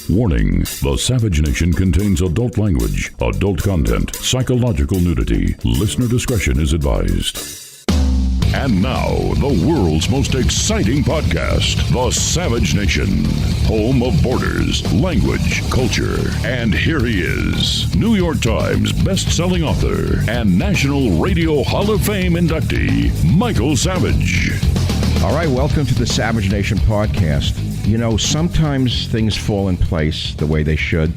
Warning, the Savage Nation contains adult language, adult content, psychological nudity. Listener discretion is advised. And now, the world's most exciting podcast, The Savage Nation, home of borders, language, culture. And here he is, New York Times best-selling author and National Radio Hall of Fame inductee, Michael Savage. All right, welcome to the Savage Nation podcast. You know, sometimes things fall in place the way they should.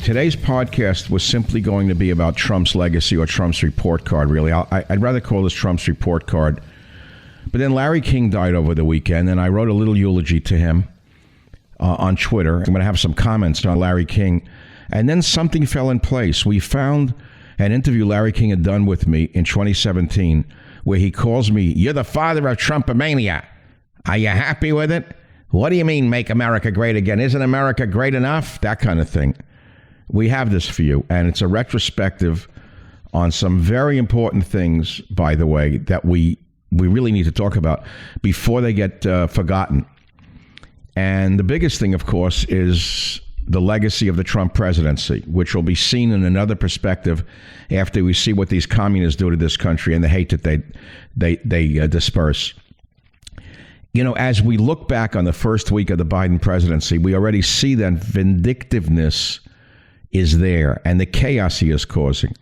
Today's podcast was simply going to be about Trump's legacy or Trump's report card, really. I'd rather call this Trump's report card. But then Larry King died over the weekend, and I wrote a little eulogy to him on Twitter. I'm going to have some comments on Larry King. And then something fell in place. We found an interview Larry King had done with me in 2017 where he calls me, "You're the father of Trumpomania. Are you happy with it? What do you mean, make America great again? Isn't America great enough?" That kind of thing. We have this for you, and it's a retrospective on some very important things, by the way, that we really need to talk about before they get forgotten. And the biggest thing, of course, is the legacy of the Trump presidency, which will be seen in another perspective after we see what these communists do to this country and the hate that they disperse. You know, as we look back on the first week of the Biden presidency, we already see that vindictiveness is there and the chaos he is causing.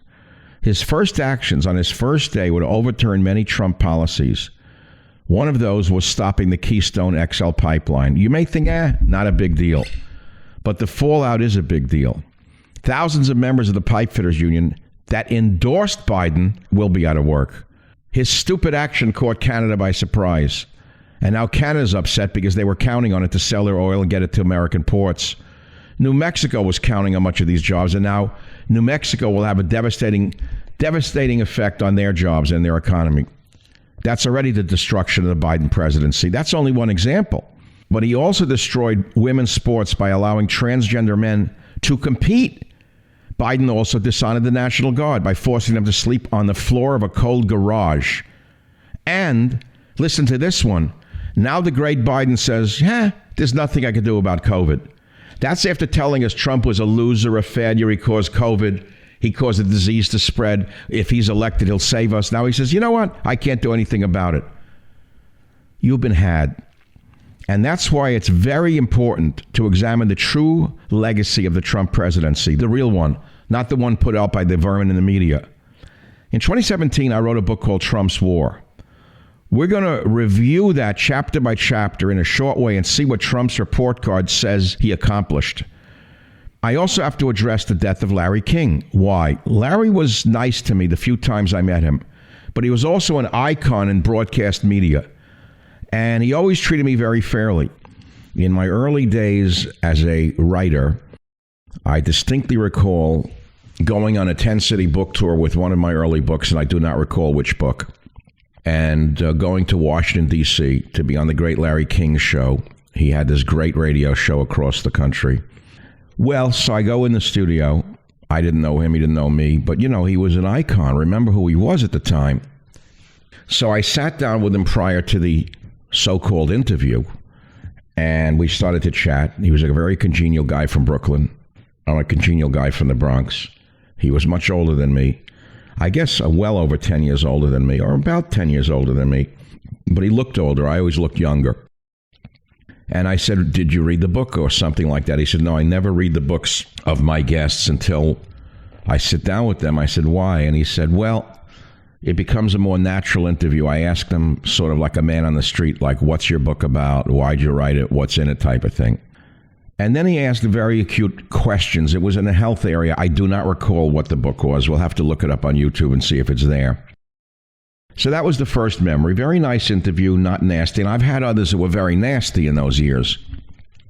His first actions on his first day would overturn many Trump policies. One of those was stopping the Keystone XL pipeline. You may think, not a big deal. But the fallout is a big deal. Thousands of members of the pipe fitters union that endorsed Biden will be out of work. His stupid action caught Canada by surprise. And now Canada's upset because they were counting on it to sell their oil and get it to American ports. New Mexico was counting on much of these jobs, and now New Mexico will have a devastating effect on their jobs and their economy. That's already the destruction of the Biden presidency. That's only one example. But he also destroyed women's sports by allowing transgender men to compete. Biden also dishonored the National Guard by forcing them to sleep on the floor of a cold garage. And, listen to this one, now the great Biden says, there's nothing I can do about COVID. That's after telling us Trump was a loser, a failure, he caused COVID, he caused the disease to spread. If he's elected, he'll save us. Now he says, you know what? I can't do anything about it. You've been had. And that's why it's very important to examine the true legacy of the Trump presidency, the real one, not the one put out by the vermin in the media. In 2017, I wrote a book called Trump's War. We're going to review that chapter by chapter in a short way and see what Trump's report card says he accomplished. I also have to address the death of Larry King. Why? Larry was nice to me the few times I met him, but he was also an icon in broadcast media. And he always treated me very fairly. In my early days as a writer, I distinctly recall going on a 10-city book tour with one of my early books, and I do not recall which book, and going to Washington, D.C. to be on the great Larry King show. He had this great radio show across the country. Well, so I go in the studio. I didn't know him. He didn't know me. But, you know, he was an icon. Remember who he was at the time. So I sat down with him prior to the so-called interview, and we started to chat. He was a very congenial guy from Brooklyn. I'm a congenial guy from the Bronx. He was much older than me. I guess well over 10 years older than me, or about 10 years older than me. But he looked older. I always looked younger. And I said, did you read the book or something like that? He said, no, I never read the books of my guests until I sit down with them. I said, why? And he said, well, it becomes a more natural interview. I asked them sort of like a man on the street, like, what's your book about? Why'd you write it? What's in it type of thing. And then he asked very acute questions. It was in the health area. I do not recall what the book was. We'll have to look it up on YouTube and see if it's there. So that was the first memory. Very nice interview, not nasty. And I've had others that were very nasty in those years.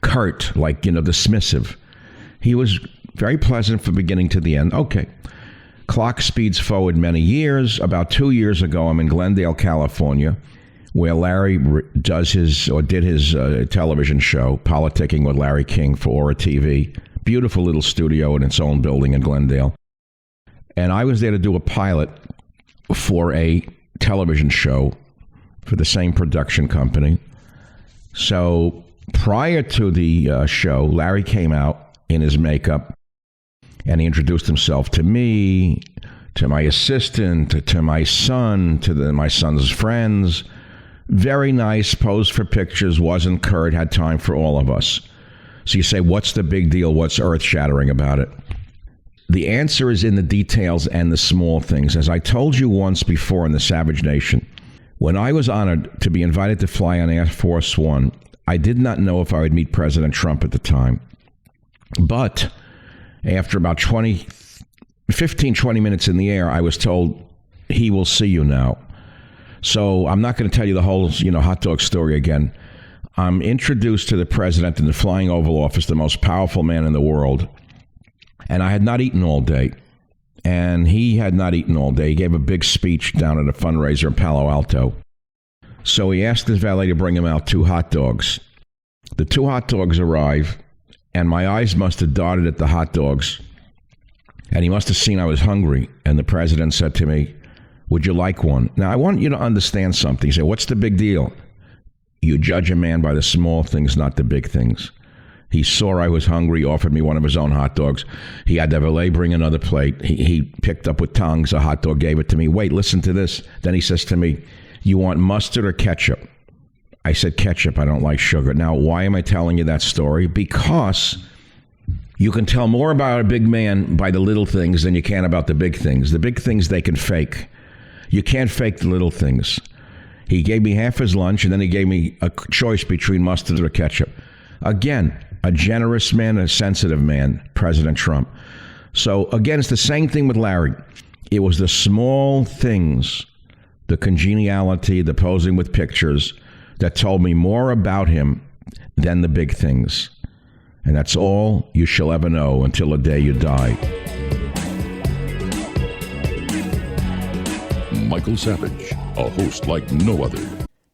Curt, like, dismissive. He was very pleasant from beginning to the end. Okay. Clock speeds forward many years. About 2 years ago, I'm in Glendale, California, where Larry did his television show, Politicking with Larry King, for Aura TV. Beautiful little studio in its own building in Glendale. And I was there to do a pilot for a television show for the same production company. So Prior to the show, Larry came out in his makeup, and he introduced himself to me, to my assistant, to my son, to my son's friends. Very nice, posed for pictures, wasn't curt, had time for all of us. So you say, what's the big deal? What's earth-shattering about it? The answer is in the details and the small things. As I told you once before in the Savage Nation, when I was honored to be invited to fly on Air Force One, I did not know if I would meet President Trump at the time. But after about 15, 20 minutes in the air, I was told, he will see you now. So I'm not going to tell you the whole, hot dog story again. I'm introduced to the president in the flying Oval Office, the most powerful man in the world. And I had not eaten all day. And he had not eaten all day. He gave a big speech down at a fundraiser in Palo Alto. So he asked his valet to bring him out 2 hot dogs. The 2 hot dogs arrive, and my eyes must have darted at the hot dogs. And he must have seen I was hungry. And the president said to me, would you like one? Now, I want you to understand something. He said, what's the big deal? You judge a man by the small things, not the big things. He saw I was hungry, offered me one of his own hot dogs. He had the valet bring another plate. He picked up with tongs a hot dog, gave it to me. Wait, listen to this. Then he says to me, you want mustard or ketchup? I said, ketchup. I don't like sugar. Now, why am I telling you that story? Because you can tell more about a big man by the little things than you can about the big things. The big things they can fake. You can't fake the little things. He gave me half his lunch, and then he gave me a choice between mustard or ketchup. Again, a generous man, a sensitive man, President Trump. So, again, it's the same thing with Larry. It was the small things, the congeniality, the posing with pictures, that told me more about him than the big things. And that's all you shall ever know until the day you die. Michael Savage, a host like no other.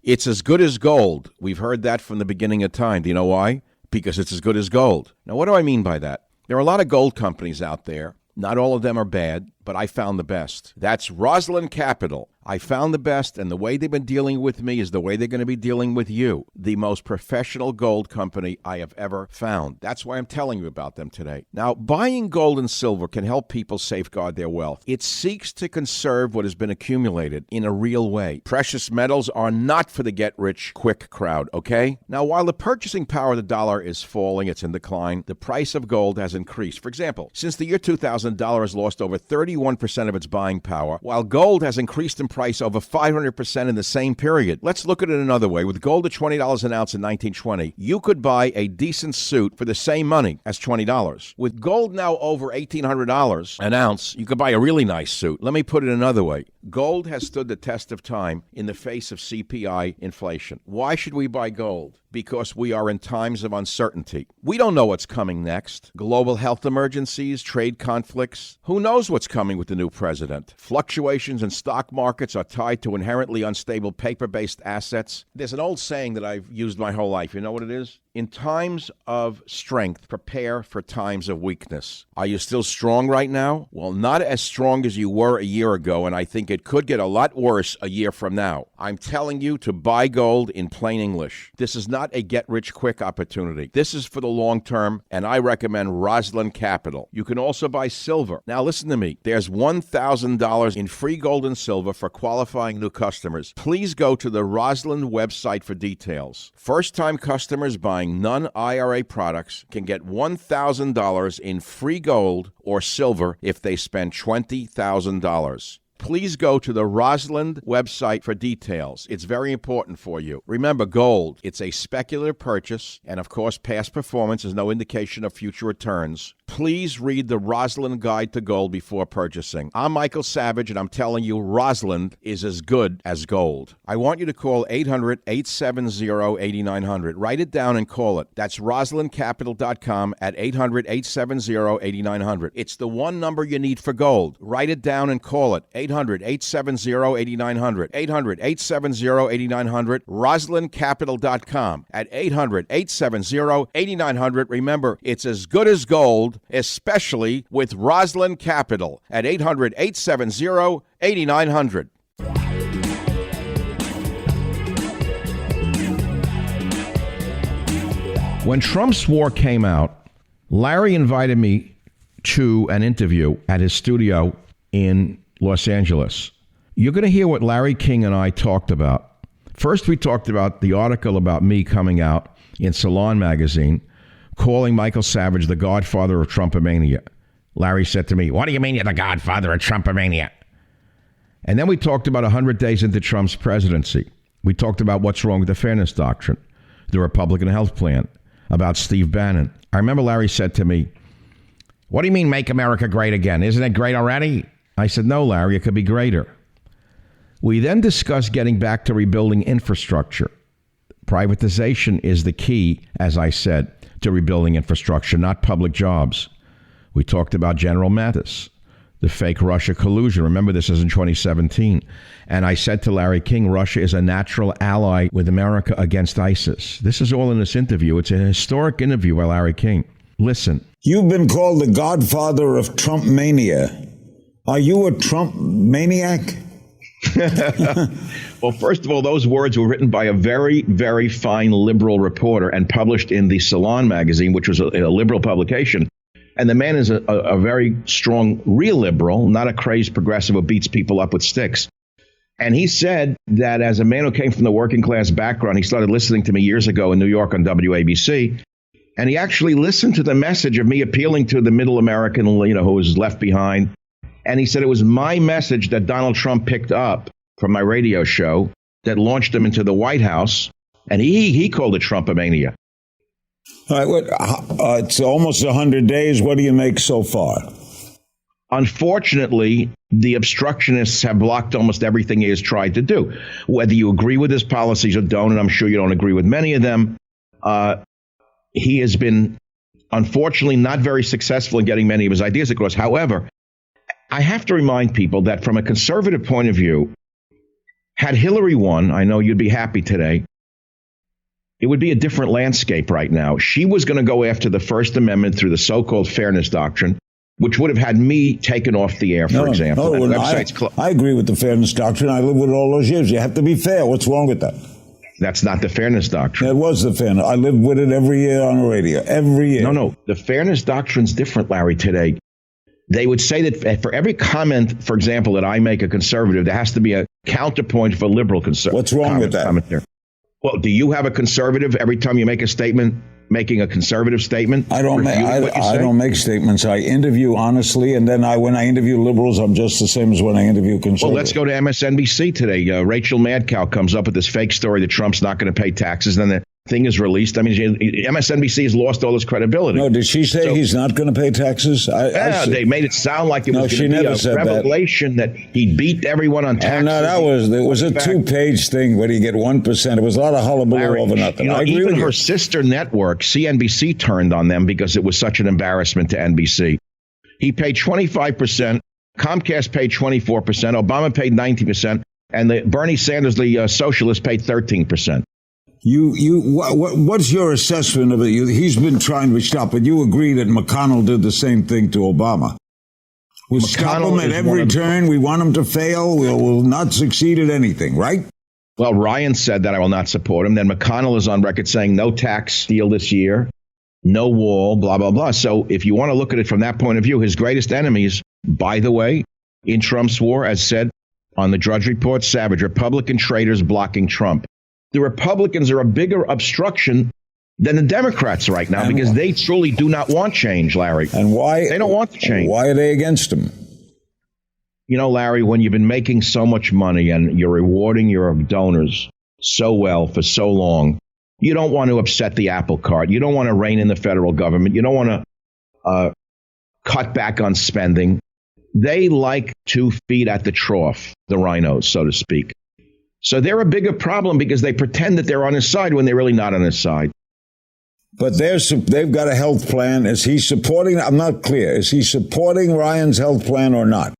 It's as good as gold. We've heard that from the beginning of time. Do you know why? Because it's as good as gold. Now, what do I mean by that? There are a lot of gold companies out there. Not all of them are bad, but I found the best. That's Rosalind Capital. I found the best, and the way they've been dealing with me is the way they're going to be dealing with you. The most professional gold company I have ever found. That's why I'm telling you about them today. Now, buying gold and silver can help people safeguard their wealth. It seeks to conserve what has been accumulated in a real way. Precious metals are not for the get-rich-quick crowd, okay? Now, while the purchasing power of the dollar is falling, it's in decline, the price of gold has increased. For example, since the year 2000, dollar has lost over 31% of its buying power, while gold has increased in price over 500% in the same period. Let's look at it another way. With gold at $20 an ounce in 1920, you could buy a decent suit for the same money as $20. With gold now over $1,800 an ounce, you could buy a really nice suit. Let me put it another way. Gold has stood the test of time in the face of CPI inflation. Why should we buy gold? Because we are in times of uncertainty. We don't know what's coming next. Global health emergencies, trade conflicts. Who knows what's coming with the new president? Fluctuations in stock markets are tied to inherently unstable paper-based assets. There's an old saying that I've used my whole life. You know what it is? In times of strength, prepare for times of weakness. Are you still strong right now? Well, not as strong as you were a year ago, and I think it could get a lot worse a year from now. I'm telling you to buy gold in plain English. This is not a get-rich-quick opportunity. This is for the long term, and I recommend Rosalind Capital. You can also buy silver. Now, listen to me. There's $1,000 in free gold and silver for qualifying new customers. Please go to the Rosalind website for details. First-time customers buying non-IRA products can get $1,000 in free gold or silver if they spend $20,000. Please go to the Rosalind website for details. It's very important for you. Remember, gold, it's a speculative purchase, and of course, past performance is no indication of future returns. Please read the Rosalind Guide to Gold before purchasing. I'm Michael Savage, and I'm telling you, Rosalind is as good as gold. I want you to call 800-870-8900. Write it down and call it. That's RosalindCapital.com at 800-870-8900. It's the one number you need for gold. Write it down and call it. 800-870-8900. 800-870-8900. RosalindCapital.com at 800-870-8900. Remember, it's as good as gold, especially with Rosalind Capital at 800-870-8900. When Trump's war came out, Larry invited me to an interview at his studio in Los Angeles. You're going to hear what Larry King and I talked about. First, we talked about the article about me coming out in Salon magazine, calling Michael Savage the godfather of Trumpomania. Larry said to me, "What do you mean you're the godfather of Trumpomania?" And then we talked about 100 days into Trump's presidency. We talked about what's wrong with the Fairness Doctrine, the Republican health plan, about Steve Bannon. I remember Larry said to me, "What do you mean make America great again? Isn't it great already?" I said, "No, Larry, it could be greater." We then discussed getting back to rebuilding infrastructure. Privatization is the key, as I said, to rebuilding infrastructure, not public jobs. We talked about General Mattis, the fake Russia collusion. Remember, this is in 2017. And I said to Larry King, Russia is a natural ally with America against ISIS. This is all in this interview. It's a historic interview by Larry King. Listen. You've been called the godfather of Trump mania. Are you a Trump maniac? Well, first of all, those words were written by a very, very fine liberal reporter and published in the Salon magazine, which was a liberal publication. And the man is a very strong, real liberal, not a crazed progressive who beats people up with sticks. And he said that as a man who came from the working class background, he started listening to me years ago in New York on WABC. And he actually listened to the message of me appealing to the middle American, who was left behind. And he said it was my message that Donald Trump picked up from my radio show that launched him into the White House. And he called it Trumpomania. All right, it's almost 100 days. What do you make so far? Unfortunately, the obstructionists have blocked almost everything he has tried to do. Whether you agree with his policies or don't, and I'm sure you don't agree with many of them, he has been, unfortunately, not very successful in getting many of his ideas across. However, I have to remind people that from a conservative point of view, had Hillary won, I know you'd be happy today, it would be a different landscape right now. She was going to go after the First Amendment through the so-called Fairness Doctrine, which would have had me taken off the air, for example. I agree with the Fairness Doctrine. I lived with it all those years. You have to be fair. What's wrong with that? That's not the Fairness Doctrine. It was the Fairness. I lived with it every year on the radio. Every year. No. The Fairness Doctrine's different, Larry, today. They would say that for every comment, for example, that I make a conservative, there has to be a counterpoint for liberal conservative. What's wrong with that? Commentary. Well, do you have a conservative every time you make a statement, making a conservative statement? I don't make statements. I interview honestly, and then when I interview liberals, I'm just the same as when I interview conservatives. Well, let's go to MSNBC today. Rachel Maddow comes up with this fake story that Trump's not going to pay taxes, and then the thing is released. I mean, MSNBC has lost all its credibility. No, did she say he's not going to pay taxes? They made it sound like it was going to be a revelation that he beat everyone on taxes. No, it was a 2-page thing where you get 1%. It was a lot of hullabaloo over nothing. Even her sister network, CNBC, turned on them because it was such an embarrassment to NBC. He paid 25%. Comcast paid 24%. Obama paid 19%. And Bernie Sanders, the socialist, paid 13%. What's your assessment of it? He's been trying to stop, but you agree that McConnell did the same thing to Obama. We'll stop him at every turn. We want him to fail. We'll not succeed at anything, right? Well, Ryan said that I will not support him. Then McConnell is on record saying no tax deal this year, no wall, blah, blah, blah. So if you want to look at it from that point of view, his greatest enemies, by the way, in Trump's war, as said on the Drudge Report, Savage, Republican traitors blocking Trump. The Republicans are a bigger obstruction than the Democrats right now because they truly do not want change, Larry. And why? They don't want the change. Why are they against him? You know, Larry, when you've been making so much money and you're rewarding your donors so well for so long, you don't want to upset the apple cart. You don't want to rein in the federal government. You don't want to cut back on spending. They like to feed at the trough, the rhinos, so to speak. So they're a bigger problem because they pretend that they're on his side when they're really not on his side. But they've got a health plan. Is he supporting? I'm not clear. Is he supporting Ryan's health plan or not?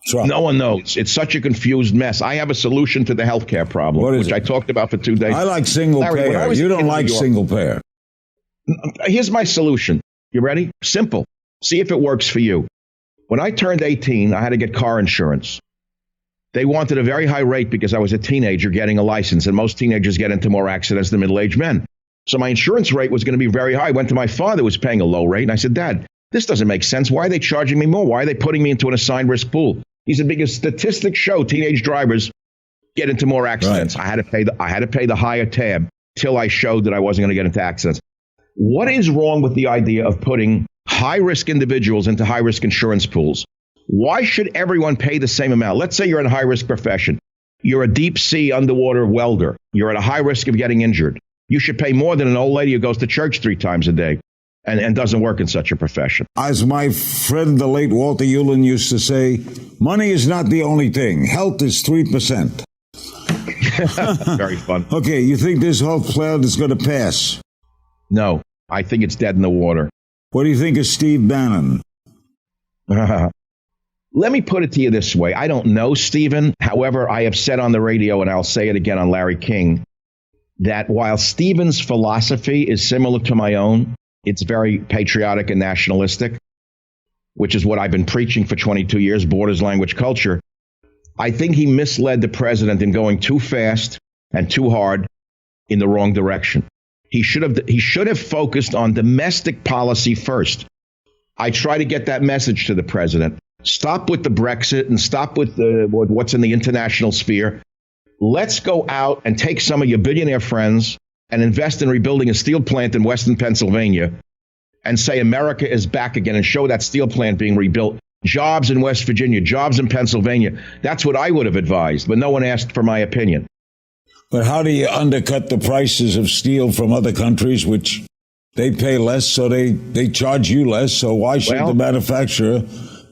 Trump. No one knows. It's such a confused mess. I have a solution to the health care problem, which I talked about for 2 days. I like single payer. You don't like single payer. Here's my solution. You ready? Simple. See if it works for you. When I turned 18, I had to get car insurance. They wanted a very high rate because I was a teenager getting a license, and most teenagers get into more accidents than middle-aged men. So my insurance rate was going to be very high. I went to my father, who was paying a low rate, and I said, Dad, this doesn't make sense. Why are they charging me more? Why are they putting me into an assigned risk pool? He said, because statistics show teenage drivers get into more accidents. Right. I had to pay the higher tab till I showed that I wasn't going to get into accidents. What is wrong with the idea of putting high-risk individuals into high-risk insurance pools? Why should everyone pay the same amount? Let's say you're in a high-risk profession. You're a deep-sea underwater welder. You're at a high risk of getting injured. You should pay more than an old lady who goes to church 3 times a day and doesn't work in such a profession. As my friend, the late Walter Ullin, used to say, money is not the only thing. Health is 3%. Very fun. Okay, you think this health plan is going to pass? No, I think it's dead in the water. What do you think of Steve Bannon? Let me put it to you this way. I don't know Stephen. However, I have said on the radio, and I'll say it again on Larry King, that while Stephen's philosophy is similar to my own, it's very patriotic and nationalistic, which is what I've been preaching for 22 years, borders, language, culture. I think he misled the president in going too fast and too hard in the wrong direction. He should have focused on domestic policy first. I try to get that message to the president. Stop with the Brexit and stop with what's in the international sphere. Let's go out and take some of your billionaire friends and invest in rebuilding a steel plant in Western Pennsylvania and say America is back again and show that steel plant being rebuilt. Jobs in West Virginia, jobs in Pennsylvania. That's what I would have advised, but no one asked for my opinion. But how do you undercut the prices of steel from other countries, which they pay less, so they charge you less? So why should the manufacturer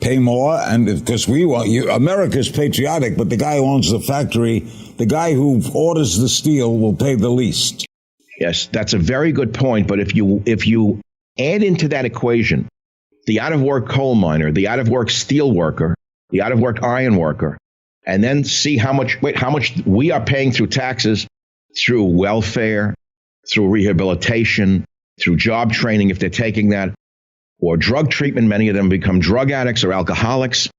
pay more? And because we want you, America's patriotic, but the guy who owns the factory, the guy who orders the steel will pay the least. Yes, that's a very good point. But if you add into that equation the out-of-work coal miner, the out-of-work steel worker, the out-of-work iron worker, and then see how much we are paying through taxes, through welfare, through rehabilitation, through job training, if they're taking that, or drug treatment. Many of them become drug addicts or alcoholics.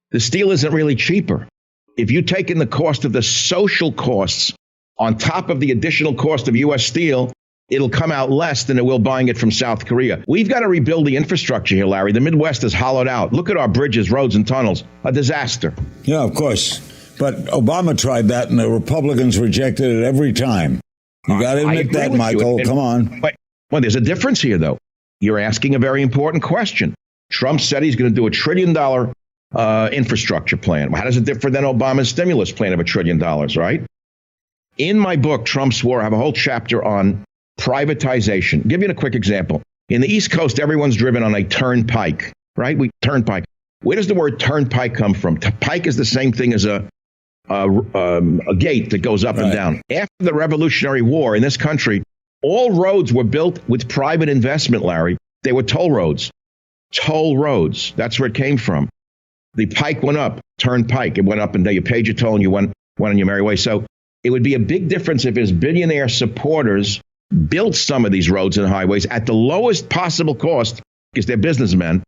The steel isn't really cheaper. If you take in the cost of the social costs on top of the additional cost of U.S. steel, it'll come out less than it will buying it from South Korea. We've got to rebuild the infrastructure here, Larry. The Midwest is hollowed out. Look at our bridges, roads, and tunnels. A disaster. Yeah, of course. But Obama tried that, and the Republicans rejected it every time. You got to admit that, Michael. Come on. Well, there's a difference here, though. You're asking a very important question. Trump said he's going to do $1 trillion infrastructure plan. How does it differ than Obama's stimulus plan of $1 trillion, right? In my book, Trump's War, I have a whole chapter on privatization. I'll give you a quick example. In the East Coast, everyone's driven on a turnpike, right? Turnpike. Where does the word turnpike come from? Pike is the same thing as a gate that goes up and down. After the Revolutionary War in this country, all roads were built with private investment, Larry. They were toll roads. Toll roads. That's where it came from. The pike went up, turnpike. It went up and you paid your toll and you went on your merry way. So it would be a big difference if his billionaire supporters built some of these roads and highways at the lowest possible cost, because they're businessmen,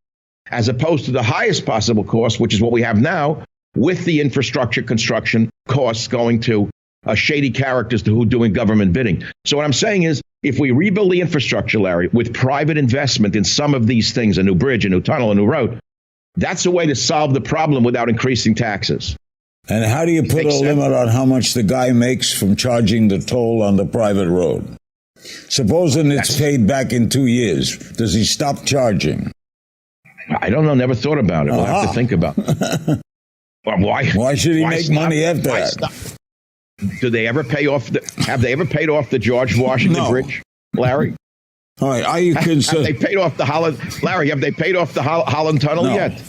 as opposed to the highest possible cost, which is what we have now, with the infrastructure construction costs going to shady characters who are doing government bidding. So what I'm saying is, if we rebuild the infrastructure, Larry, with private investment in some of these things, a new bridge, a new tunnel, a new road, that's a way to solve the problem without increasing taxes. And how do you put a limit on how much the guy makes from charging the toll on the private road? Supposing it's paid back in 2 years, does he stop charging? I don't know. Never thought about it. We'll have to think about it. Why should he make money after that? Do they ever pay off? Have they ever paid off the George Washington Bridge, Larry? All right. Are you concerned? Have they paid off the Holland? Larry, have they paid off the Holland Tunnel yet?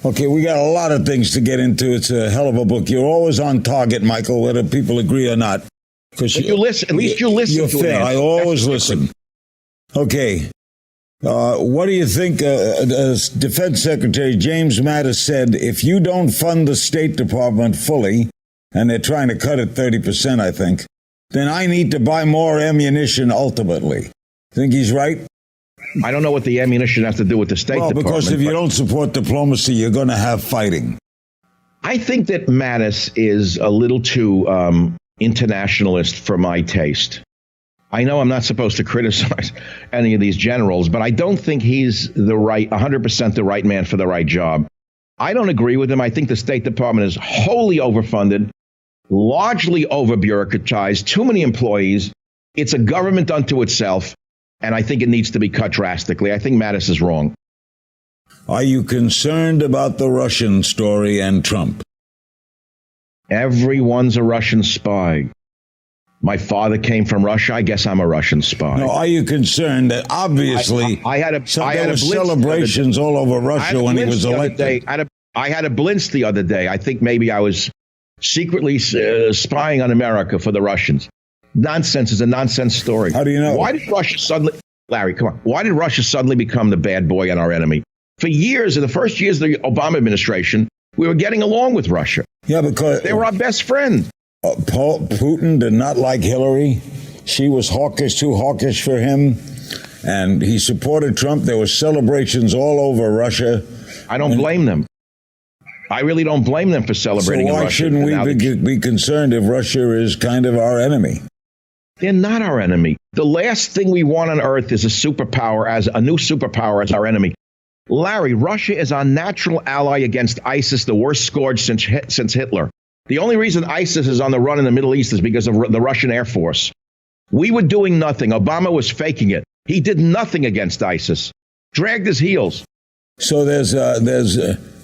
Okay, we got a lot of things to get into. It's a hell of a book. You're always on target, Michael, whether people agree or not. Because you listen. At least you listen. You're fair. I always listen. Okay. What do you think? Defense Secretary James Mattis said, if you don't fund the State Department fully, and they're trying to cut it 30%, I think, then I need to buy more ammunition ultimately. Think he's right? I don't know what the ammunition has to do with the State Department. Because if you don't support diplomacy, you're going to have fighting. I think that Mattis is a little too internationalist for my taste. I know I'm not supposed to criticize any of these generals, but I don't think he's 100% the right man for the right job. I don't agree with him. I think the State Department is wholly overfunded, largely over-bureaucratized, too many employees. It's a government unto itself, and I think it needs to be cut drastically. I think Mattis is wrong. Are you concerned about the Russian story and Trump? Everyone's a Russian spy. My father came from Russia. I guess I'm a Russian spy. No, are you concerned that obviously there were celebrations all over Russia when he was elected? I had a blince the other day. I think maybe I was secretly spying on America for the Russians. Nonsense is a nonsense story. How do you know? Why did Russia suddenly, Larry, come on. Why did Russia suddenly become the bad boy and our enemy? For years, in the first years of the Obama administration, we were getting along with Russia. Yeah, because they were our best friend. Putin did not like Hillary. She was hawkish, too hawkish for him. And he supported Trump. There were celebrations all over Russia. I don't blame them. I really don't blame them for celebrating in Russia. So why shouldn't we be concerned if Russia is kind of our enemy? They're not our enemy. The last thing we want on earth is a new superpower as our enemy. Larry, Russia is our natural ally against ISIS, the worst scourge since Hitler. The only reason ISIS is on the run in the Middle East is because of the Russian Air Force. We were doing nothing. Obama was faking it. He did nothing against ISIS. Dragged his heels. So there's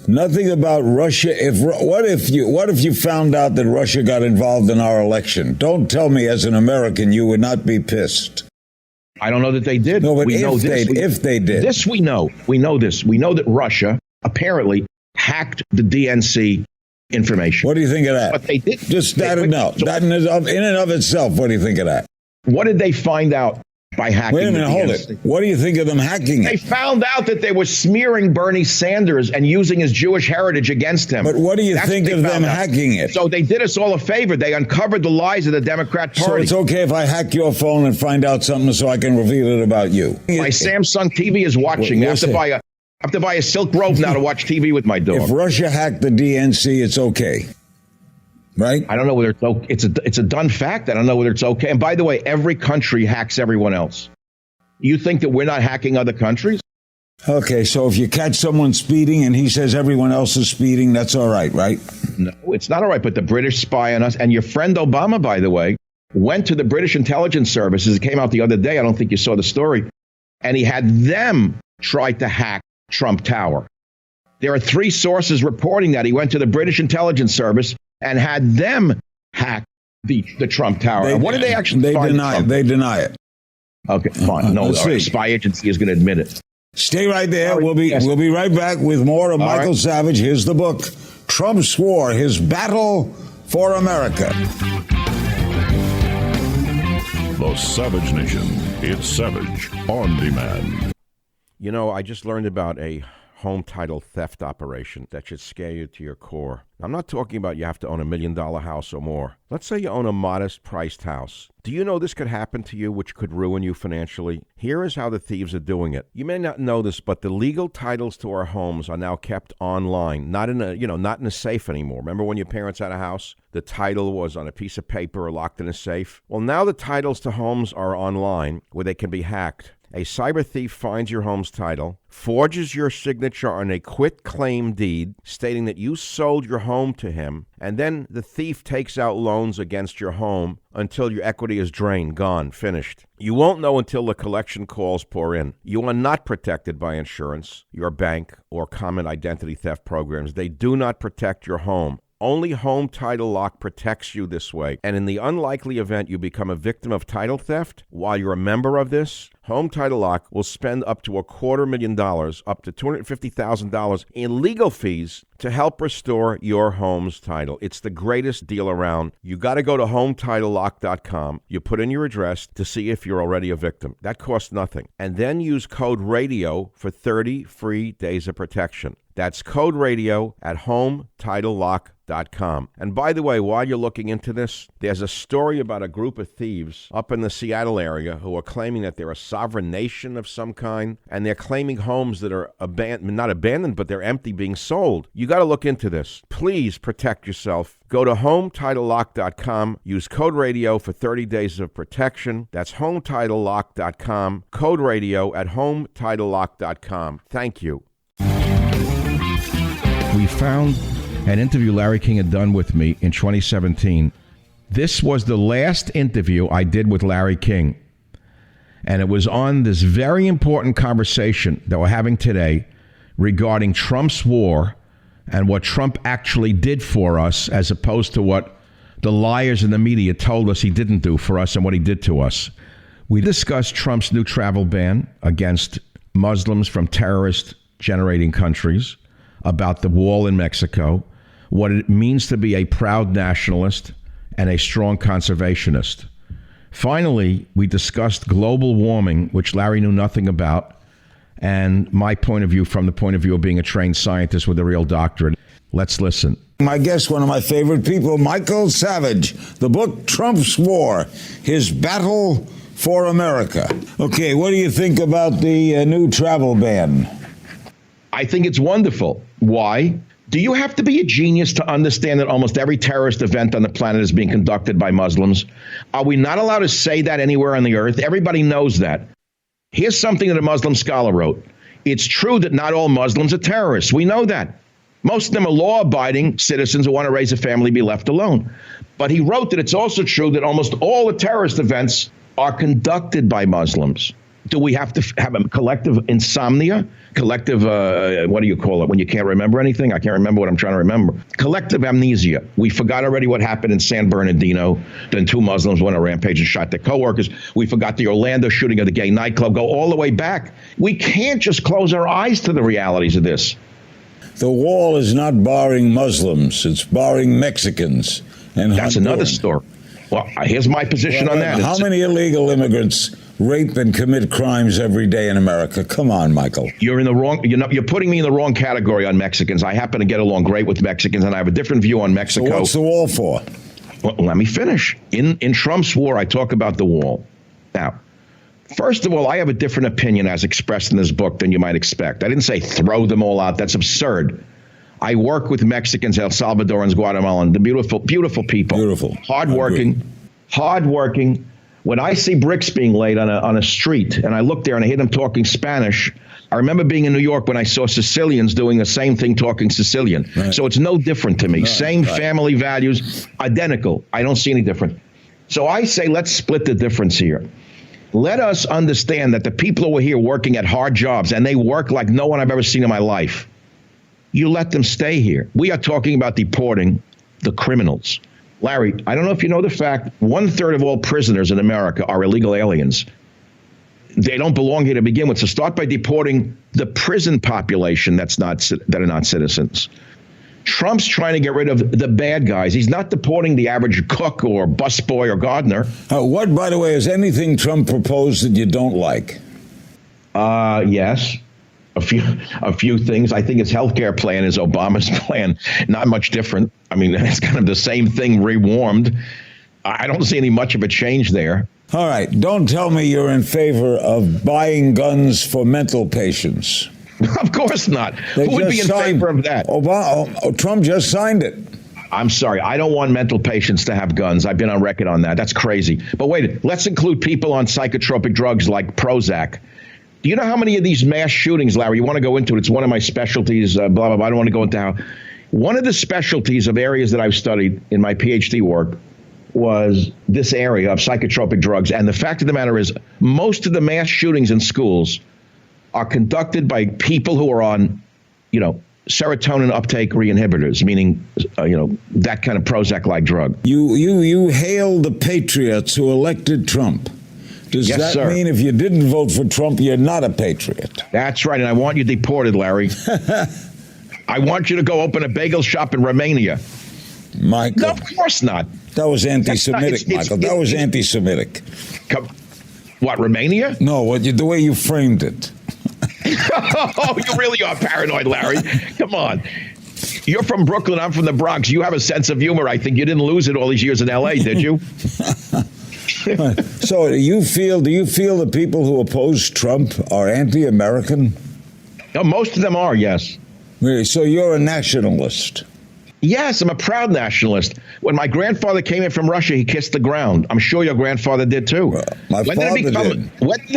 nothing about Russia. What if you found out that Russia got involved in our election? Don't tell me as an American you would not be pissed. I don't know that they did. No, but if they did. This we know. We know this. We know that Russia apparently hacked the DNC information. What do you think of that? But they did. Just that enough. That in and of itself, what do you think of that? What did they find out by hacking? Wait a minute, hold it. What do you think of them hacking it? They found out that they were smearing Bernie Sanders and using his Jewish heritage against him. But what do you think of them hacking it? So they did us all a favor. They uncovered the lies of the Democrat Party. So it's okay if I hack your phone and find out something so I can reveal it about you? My Samsung TV is watching. I have to buy a Silk Robe now to watch TV with my dog. If Russia hacked the DNC, it's okay. Right? I don't know whether it's okay. It's a done fact. I don't know whether it's okay. And by the way, every country hacks everyone else. You think that we're not hacking other countries? Okay, so if you catch someone speeding and he says everyone else is speeding, that's all right, right? No, it's not all right. But the British spy on us. And your friend Obama, by the way, went to the British intelligence services. It came out the other day. I don't think you saw the story. And he had them try to hack Trump Tower. There are 3 sources reporting that he went to the British intelligence service and had them hack the Trump Tower. What did they actually find? They deny it. Okay, fine. No, our spy agency is going to admit it. Stay right there. We'll be right back with more of Michael Savage. Here's the book, Trump's War, His Battle for America. The Savage Nation. It's Savage on demand. You know, I just learned about a home title theft operation that should scare you to your core. I'm not talking about you have to own $1 million house or more. Let's say you own a modest priced house. Do you know this could happen to you, which could ruin you financially? Here is how the thieves are doing it. You may not know this, but the legal titles to our homes are now kept online, not in a safe anymore. Remember when your parents had a house? The title was on a piece of paper or locked in a safe? Well, now the titles to homes are online where they can be hacked. A cyber thief finds your home's title, forges your signature on a quit-claim deed stating that you sold your home to him, and then the thief takes out loans against your home until your equity is drained, gone, finished. You won't know until the collection calls pour in. You are not protected by insurance, your bank, or common identity theft programs. They do not protect your home. Only Home Title Lock protects you this way. And in the unlikely event you become a victim of title theft, while you're a member of this, Home Title Lock will spend up to $250,000, up to $250,000 in legal fees to help restore your home's title. It's the greatest deal around. You got to go to HometitleLock.com. You put in your address to see if you're already a victim. That costs nothing. And then use code RADIO for 30 free days of protection. That's code RADIO at HometitleLock.com. And by the way, while you're looking into this, there's a story about a group of thieves up in the Seattle area who are claiming that they're a sovereign nation of some kind, and they're claiming homes that are not abandoned, but they're empty, being sold. You got to look into this. Please protect yourself. Go to HomeTitleLock.com. Use code radio for 30 days of protection. That's HomeTitleLock.com. Code radio at HomeTitleLock.com. Thank you. We found an interview Larry King had done with me in 2017. This was the last interview I did with Larry King. And it was on this very important conversation that we're having today regarding Trump's war and what Trump actually did for us, as opposed to what the liars in the media told us he didn't do for us and what he did to us. We discussed Trump's new travel ban against Muslims from terrorist-generating countries, about the wall in Mexico, what it means to be a proud nationalist and a strong conservationist. Finally, we discussed global warming, which Larry knew nothing about, and my point of view from the point of view of being a trained scientist with a real doctorate. Let's listen. My guest, one of my favorite people, Michael Savage, the book Trump's War, His Battle for America. Okay, what do you think about the new travel ban? I think it's wonderful. Why? Do you have to be a genius to understand that almost every terrorist event on the planet is being conducted by Muslims? Are we not allowed to say that anywhere on the earth? Everybody knows that. Here's something that a Muslim scholar wrote. It's true that not all Muslims are terrorists. We know that. Most of them are law-abiding citizens who want to raise a family, be left alone. But he wrote that it's also true that almost all the terrorist events are conducted by Muslims. Do we have to have a collective insomnia? Collective, what do you call it when you can't remember anything? I can't remember what I'm trying to remember. Collective amnesia. We forgot already what happened in San Bernardino. Then 2 Muslims went on a rampage and shot their coworkers. We forgot the Orlando shooting of the gay nightclub. Go all the way back. We can't just close our eyes to the realities of this. The wall is not barring Muslims. It's barring Mexicans. And that's another story. Well, here's my position on that. How many illegal immigrants rape and commit crimes every day in America? Come on, Michael. You're in the wrong. You're putting me in the wrong category on Mexicans. I happen to get along great with Mexicans, and I have a different view on Mexico. So what's the wall for? Well, let me finish. In Trump's war, I talk about the wall. Now, first of all, I have a different opinion as expressed in this book than you might expect. I didn't say throw them all out. That's absurd. I work with Mexicans, El Salvadorans, Guatemalans, the beautiful, beautiful people. Beautiful. Hardworking. When I see bricks being laid on a street and I look there and I hear them talking Spanish, I remember being in New York when I saw Sicilians doing the same thing, talking Sicilian. Right. So it's no different to me. Right. Same family values, identical. I don't see any difference. So I say, let's split the difference here. Let us understand that the people who are here working at hard jobs, and they work like no one I've ever seen in my life, you let them stay here. We are talking about deporting the criminals. Larry, I don't know if you know the fact, 1/3 of all prisoners in America are illegal aliens. They don't belong here to begin with. So start by deporting the prison population that are not citizens. Trump's trying to get rid of the bad guys. He's not deporting the average cook or busboy or gardener. What, by the way, is anything Trump proposed that you don't like? Yes. A few things. I think his health care plan is Obama's plan. Not much different. I mean, it's kind of the same thing rewarmed. I don't see any much of a change there. All right. Don't tell me you're in favor of buying guns for mental patients. Of course not. Who would be in favor of that? Trump just signed it. I'm sorry. I don't want mental patients to have guns. I've been on record on that. That's crazy. But wait, let's include people on psychotropic drugs like Prozac. Do you know how many of these mass shootings, Larry, you want to go into it? It's one of my specialties, blah, blah, blah. I don't want to go into how. One of the specialties of areas that I've studied in my PhD work was this area of psychotropic drugs. And the fact of the matter is, most of the mass shootings in schools are conducted by people who are on, serotonin uptake inhibitors, meaning, that kind of Prozac-like drug. You hail the patriots who elected Trump. Does that mean if you didn't vote for Trump, you're not a patriot? That's right, and I want you deported, Larry. I want you to go open a bagel shop in Romania. Michael. No, of course not. That was anti-Semitic, Michael. That was anti-Semitic. What, Romania? No, the way you framed it. Oh, you really are paranoid, Larry. Come on. You're from Brooklyn. I'm from the Bronx. You have a sense of humor. I think you didn't lose it all these years in L.A., did you? So do you feel the people who oppose Trump are anti-American? No, most of them are, yes. Really? So you're a nationalist? Yes, I'm a proud nationalist. When my grandfather came in from Russia, he kissed the ground. I'm sure your grandfather did too. Well, my father did.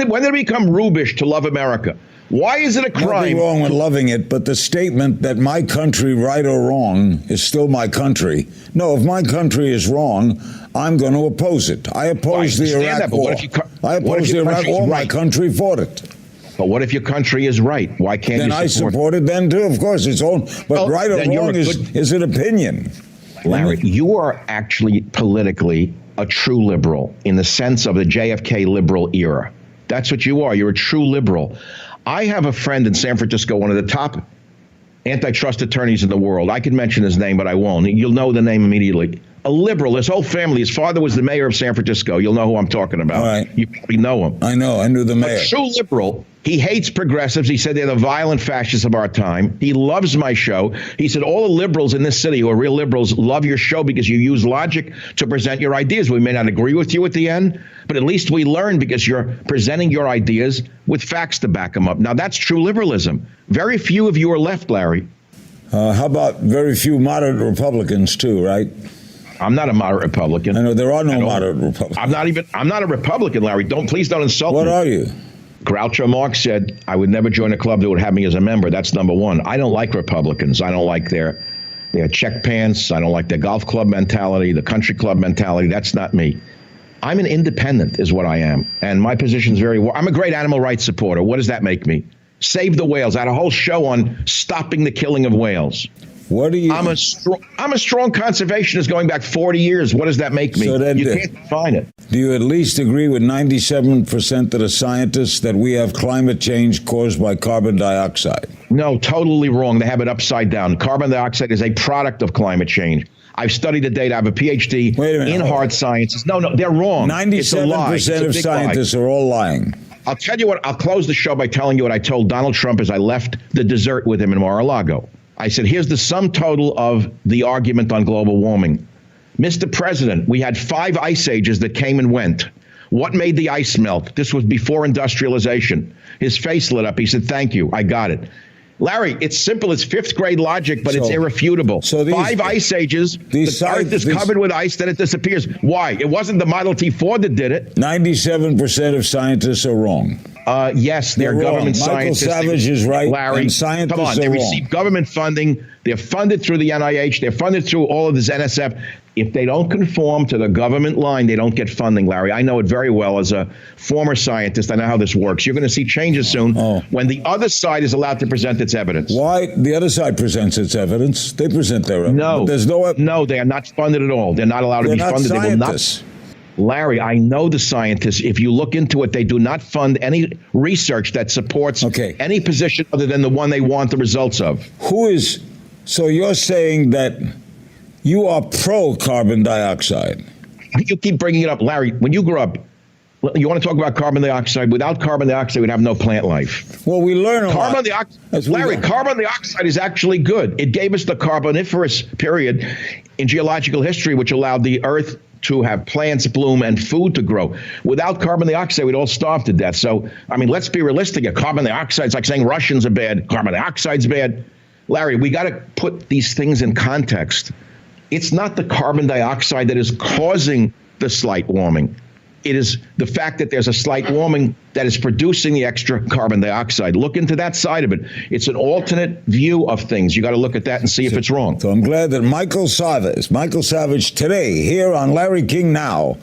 When did it become rubish to love America? Why is it a crime? Nothing wrong with loving it, but the statement that my country, right or wrong, is still my country. No, if my country is wrong, I'm going to oppose it. I oppose the Iraq War. I oppose the Iraq War. My country fought it. But what if your country is right? Why can't then you support it? Then I support it then, too. Of course, it's own. But right or wrong is an opinion. Larry, you are actually politically a true liberal in the sense of the JFK liberal era. That's what you are. You're a true liberal. I have a friend in San Francisco, one of the top antitrust attorneys in the world. I could mention his name, but I won't. You'll know the name immediately. A liberal. His whole family. His father was the mayor of San Francisco. You'll know who I'm talking about. All right. You probably know him. I know. I knew the mayor. A true liberal. He hates progressives. He said they're the violent fascists of our time. He loves my show. He said all the liberals in this city who are real liberals love your show because you use logic to present your ideas. We may not agree with you at the end, but at least we learn because you're presenting your ideas with facts to back them up. Now, that's true liberalism. Very few of you are left, Larry. How about very few moderate Republicans, too, right? I'm not a moderate Republican. I know there are no moderate Republicans. I'm not a Republican, Larry. Please don't insult me. What are you? Groucho Marx said, I would never join a club that would have me as a member. That's number one. I don't like Republicans. I don't like their check pants. I don't like their golf club mentality, the country club mentality. That's not me. I'm an independent is what I am. And my position is I'm a great animal rights supporter. What does that make me? Save the whales. I had a whole show on stopping the killing of whales. What do you? I'm a strong conservationist going back 40 years. What does that make me? So then, you can't define it. Do you at least agree with 97% of the scientists that we have climate change caused by carbon dioxide? No, totally wrong. They have it upside down. Carbon dioxide is a product of climate change. I've studied the data. I have a PhD in hard sciences. No, they're wrong. 97% of scientists are all lying. I'll tell you what. I'll close the show by telling you what I told Donald Trump as I left the dessert with him in Mar-a-Lago. I said, here's the sum total of the argument on global warming. Mr. President, we had 5 ice ages that came and went. What made the ice melt? This was before industrialization. His face lit up. He said, thank you. I got it. Larry, it's simple. It's 5th grade logic, but it's irrefutable. So 5 ice ages, the earth is covered with ice, then it disappears. Why? It wasn't the Model T Ford that did it. 97% of scientists are wrong. Yes, they're government scientists. Michael Savage is right, Larry, and scientists come on, they receive government funding. They're funded through the NIH. They're funded through all of this NSF. If they don't conform to the government line, they don't get funding, Larry. I know it very well as a former scientist. I know how this works. You're going to see changes soon when the other side is allowed to present its evidence. Why? The other side presents its evidence. They present their evidence. No, there's no, they are not funded at all. They're not allowed to be funded. Scientists. They will not. Larry, I know the scientists. If you look into it, they do not fund any research that supports any position other than the one they want the results of. So you're saying that you are pro-carbon dioxide? You keep bringing it up. Larry, when you grew up, you want to talk about carbon dioxide? Without carbon dioxide, we'd have no plant life. Well, we learn a lot. Larry, carbon dioxide is actually good. It gave us the Carboniferous period in geological history, which allowed the Earth to have plants bloom and food to grow. Without carbon dioxide, we'd all starve to death. So, I mean, let's be realistic. Carbon dioxide is like saying Russians are bad. Carbon dioxide's bad. Larry, we got to put these things in context. It's not the carbon dioxide that is causing the slight warming. It is the fact that there's a slight warming that is producing the extra carbon dioxide. Look into that side of it. It's an alternate view of things. You got to look at that and see if it's wrong. So I'm glad that Michael Savage today here on Larry King Now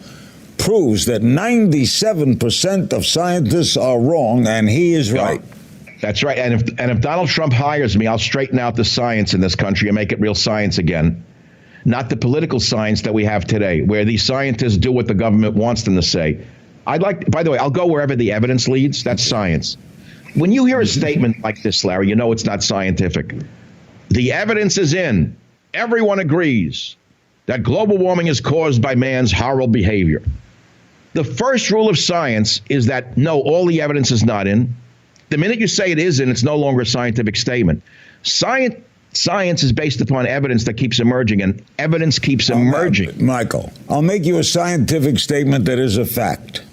proves that 97% of scientists are wrong and he is right. That's right. And if Donald Trump hires me, I'll straighten out the science in this country and make it real science again. Not the political science that we have today, where these scientists do what the government wants them to say. By the way, I'll go wherever the evidence leads. That's science. When you hear a statement like this, Larry, you know it's not scientific. The evidence is in. Everyone agrees that global warming is caused by man's horrible behavior. The first rule of science is that, no, all the evidence is not in. The minute you say it is in, it's no longer a scientific statement. Science is based upon evidence that keeps emerging, and evidence keeps emerging. Michael, I'll make you a scientific statement that is a fact.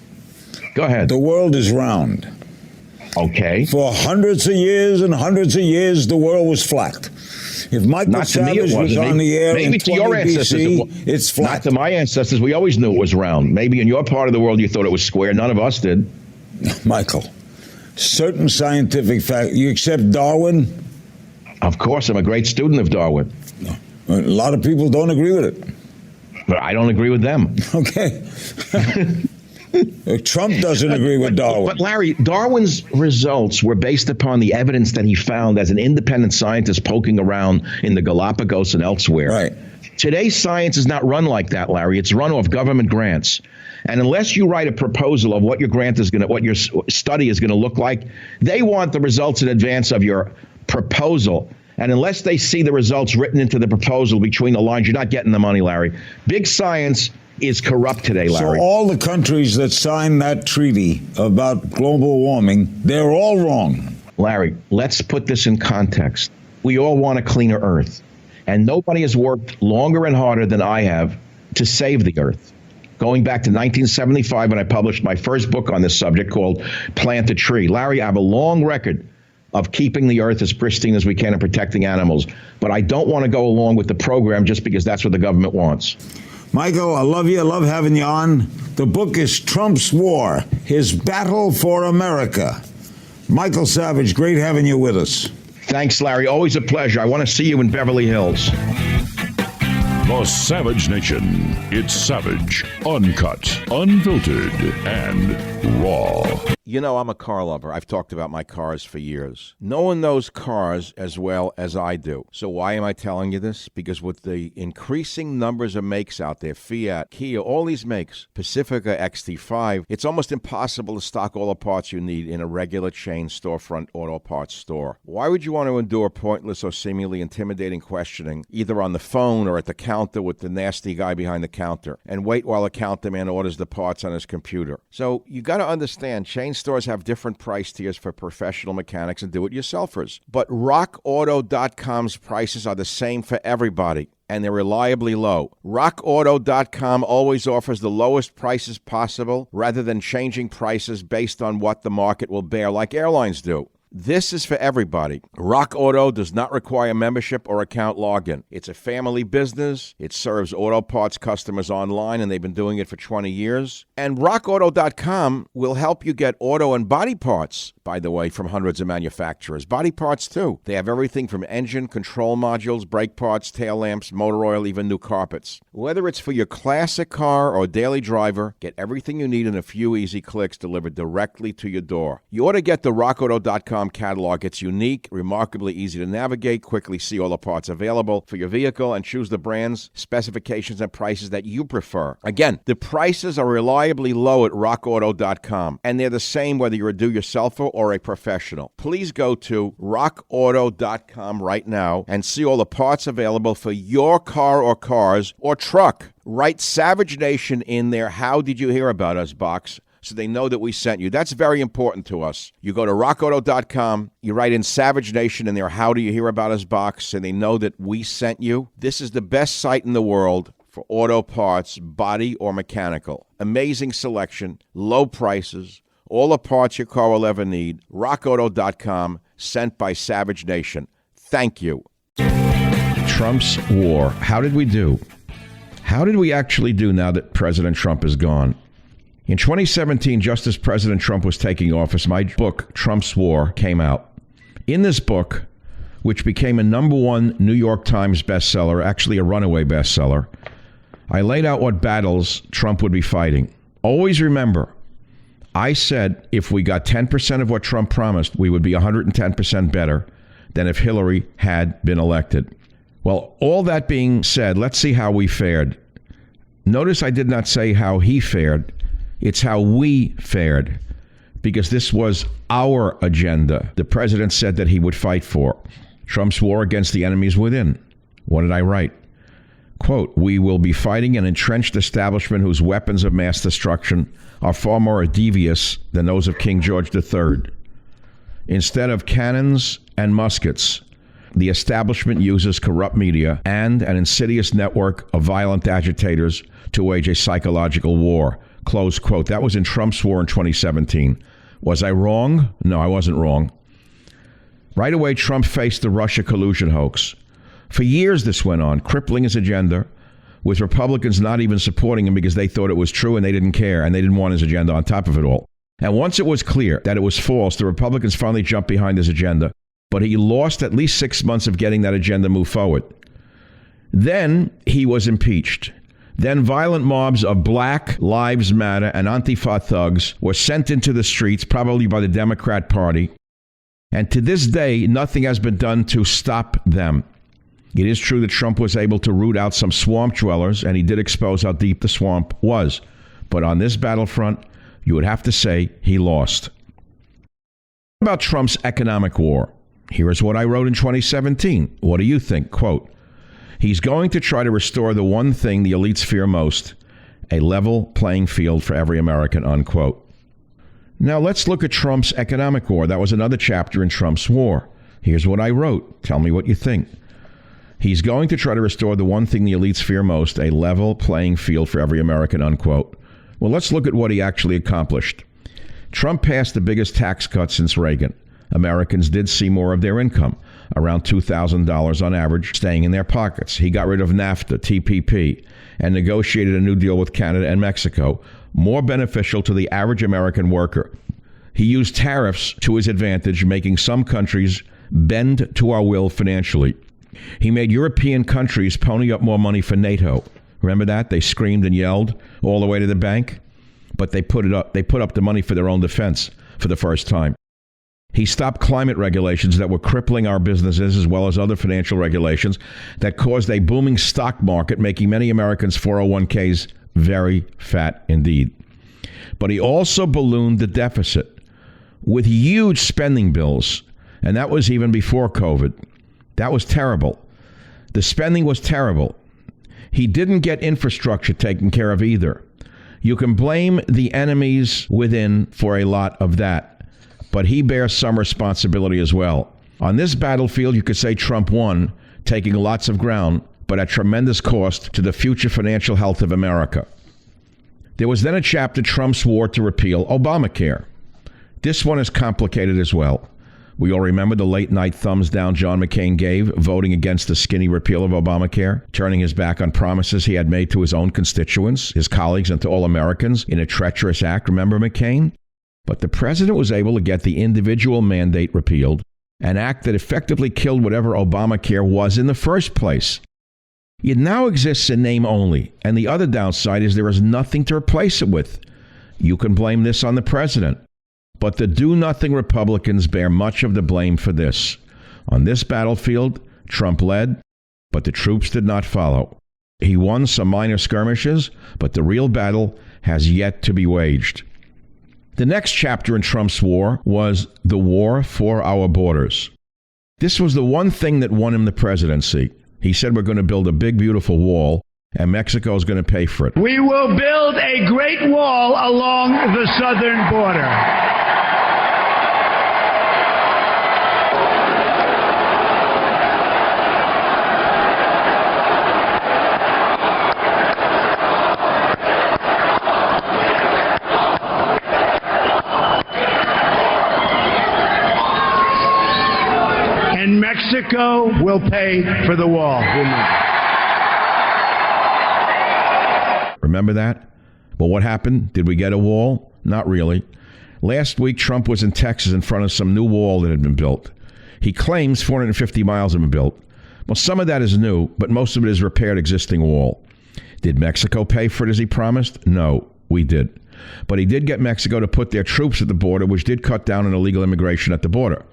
Go ahead. The world is round. Okay. For hundreds of years and hundreds of years, the world was flat. If Michael Savage was on the air maybe in to your 20 ancestors, BC, it's flat. Not to my ancestors. We always knew it was round. Maybe in your part of the world you thought it was square. None of us did. Michael, certain scientific fact. You accept Darwin? Of course, I'm a great student of Darwin. A lot of people don't agree with it. But I don't agree with them. Okay. Trump doesn't agree with Darwin. But Larry, Darwin's results were based upon the evidence that he found as an independent scientist poking around in the Galapagos and elsewhere. Right. Today's science is not run like that, Larry. It's run off government grants. And unless you write a proposal of what your grant is going to, what your study is going to look like, they want the results in advance of your proposal. And unless they see the results written into the proposal between the lines, you're not getting the money, Larry. Big science is corrupt today, Larry. So all the countries that signed that treaty about global warming, they're all wrong. Larry, let's put this in context. We all want a cleaner Earth. And nobody has worked longer and harder than I have to save the Earth. Going back to 1975 when I published my first book on this subject called Plant a Tree. Larry, I have a long record of keeping the Earth as pristine as we can and protecting animals. But I don't want to go along with the program just because that's what the government wants. Michael, I love you. I love having you on. The book is Trump's War, His Battle for America. Michael Savage, great having you with us. Thanks, Larry. Always a pleasure. I want to see you in Beverly Hills. The Savage Nation. It's savage, uncut, unfiltered, and raw. You know, I'm a car lover. I've talked about my cars for years. No one knows cars as well as I do. So why am I telling you this? Because with the increasing numbers of makes out there, Fiat, Kia, all these makes, Pacifica, XT5, it's almost impossible to stock all the parts you need in a regular chain storefront auto parts store. Why would you want to endure pointless or seemingly intimidating questioning, either on the phone or at the counter with the nasty guy behind the counter, and wait while the counter man orders the parts on his computer? So you got to understand, chain stores have different price tiers for professional mechanics and do-it-yourselfers. But RockAuto.com's prices are the same for everybody, and they're reliably low. RockAuto.com always offers the lowest prices possible rather than changing prices based on what the market will bear like airlines do. This is for everybody. Rock Auto does not require membership or account login. It's a family business. It serves auto parts customers online, and they've been doing it for 20 years. And RockAuto.com will help you get auto and body parts, by the way, from hundreds of manufacturers. Body parts, too. They have everything from engine, control modules, brake parts, tail lamps, motor oil, even new carpets. Whether it's for your classic car or daily driver, get everything you need in a few easy clicks delivered directly to your door. You ought to get the RockAuto.com catalog. It's unique, remarkably easy to navigate, quickly see all the parts available for your vehicle, and choose the brands, specifications, and prices that you prefer. Again, the prices are reliably low at RockAuto.com, and they're the same whether you're a do-yourselfer or a professional. Please go to RockAuto.com right now and see all the parts available for your car or cars or truck. Write Savage Nation in their How Did You Hear About Us box, so they know that we sent you. That's very important to us. You go to rockauto.com, you write in Savage Nation in their How Do You Hear About Us box, and they know that we sent you. This is the best site in the world for auto parts, body or mechanical. Amazing selection, low prices, all the parts your car will ever need. rockauto.com, sent by Savage Nation. Thank you. Trump's war. How did we do? How did we actually do now that President Trump is gone? In 2017, just as President Trump was taking office, my book, Trump's War, came out. In this book, which became a #1 New York Times bestseller, actually a runaway bestseller, I laid out what battles Trump would be fighting. Always remember, I said if we got 10% of what Trump promised, we would be 110% better than if Hillary had been elected. Well, all that being said, let's see how we fared. Notice I did not say how he fared. It's how we fared, because this was our agenda. The president said that he would fight for Trump's war against the enemies within. What did I write? Quote, we will be fighting an entrenched establishment whose weapons of mass destruction are far more devious than those of King George III. Instead of cannons and muskets, the establishment uses corrupt media and an insidious network of violent agitators to wage a psychological war. Close quote. That was in Trump's war in 2017. Was I wrong? No, I wasn't wrong. Right away, Trump faced the Russia collusion hoax. For years this went on, crippling his agenda, with Republicans not even supporting him because they thought it was true and they didn't care and they didn't want his agenda on top of it all. And once it was clear that it was false, the Republicans finally jumped behind his agenda. But he lost at least 6 months of getting that agenda moved forward. Then he was impeached. Then violent mobs of Black Lives Matter and Antifa thugs were sent into the streets, probably by the Democrat Party. And to this day, nothing has been done to stop them. It is true that Trump was able to root out some swamp dwellers, and he did expose how deep the swamp was. But on this battlefront, you would have to say he lost. About Trump's economic war. Here is what I wrote in 2017. What do you think? Quote, he's going to try to restore the one thing the elites fear most, a level playing field for every American, unquote. Now let's look at Trump's economic war. That was another chapter in Trump's war. Here's what I wrote. Tell me what you think. He's going to try to restore the one thing the elites fear most, a level playing field for every American, unquote. Well, let's look at what he actually accomplished. Trump passed the biggest tax cut since Reagan. Americans did see more of their income, around $2,000 on average, staying in their pockets. He got rid of NAFTA, TPP, and negotiated a new deal with Canada and Mexico, more beneficial to the average American worker. He used tariffs to his advantage, making some countries bend to our will financially. He made European countries pony up more money for NATO. Remember that? They screamed and yelled all the way to the bank, but they put up the money for their own defense for the first time. He stopped climate regulations that were crippling our businesses, as well as other financial regulations that caused a booming stock market, making many Americans' 401ks very fat indeed. But he also ballooned the deficit with huge spending bills, and that was even before COVID. That was terrible. The spending was terrible. He didn't get infrastructure taken care of either. You can blame the enemies within for a lot of that, but he bears some responsibility as well. On this battlefield, you could say Trump won, taking lots of ground, but at tremendous cost to the future financial health of America. There was then a chapter, Trump's war to repeal Obamacare. This one is complicated as well. We all remember the late-night thumbs down John McCain gave, voting against the skinny repeal of Obamacare, turning his back on promises he had made to his own constituents, his colleagues, and to all Americans in a treacherous act. Remember McCain? But the president was able to get the individual mandate repealed, an act that effectively killed whatever Obamacare was in the first place. It now exists in name only, and the other downside is there is nothing to replace it with. You can blame this on the president. But the do-nothing Republicans bear much of the blame for this. On this battlefield, Trump led, but the troops did not follow. He won some minor skirmishes, but the real battle has yet to be waged. The next chapter in Trump's war was the war for our borders. This was the one thing that won him the presidency. He said we're going to build a big, beautiful wall, and Mexico is going to pay for it. We will build a great wall along the southern border. And Mexico will pay for the wall. Remember that? Well, what happened? Did we get a wall? Not really. Last week, Trump was in Texas in front of some new wall that had been built. He claims 450 miles have been built. Well, some of that is new, but most of it is repaired existing wall. Did Mexico pay for it as he promised? No, we did. But he did get Mexico to put their troops at the border, which did cut down on illegal immigration at the border.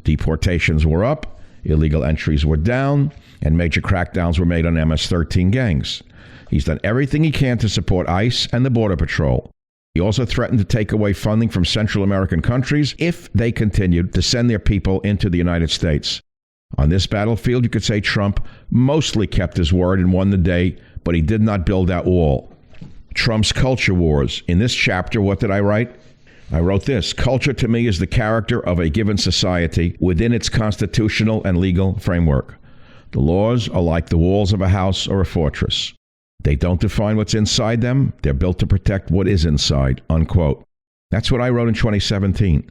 Deportations were up, illegal entries were down, and major crackdowns were made on MS-13 gangs. He's done everything he can to support ICE and the Border Patrol. He also threatened to take away funding from Central American countries if they continued to send their people into the United States. On this battlefield, you could say Trump mostly kept his word and won the day, but he did not build that wall. Trump's culture wars. In this chapter, what did I write? I wrote this: culture to me is the character of a given society within its constitutional and legal framework. The laws are like the walls of a house or a fortress. They don't define what's inside them. They're built to protect what is inside, unquote. That's what I wrote in 2017.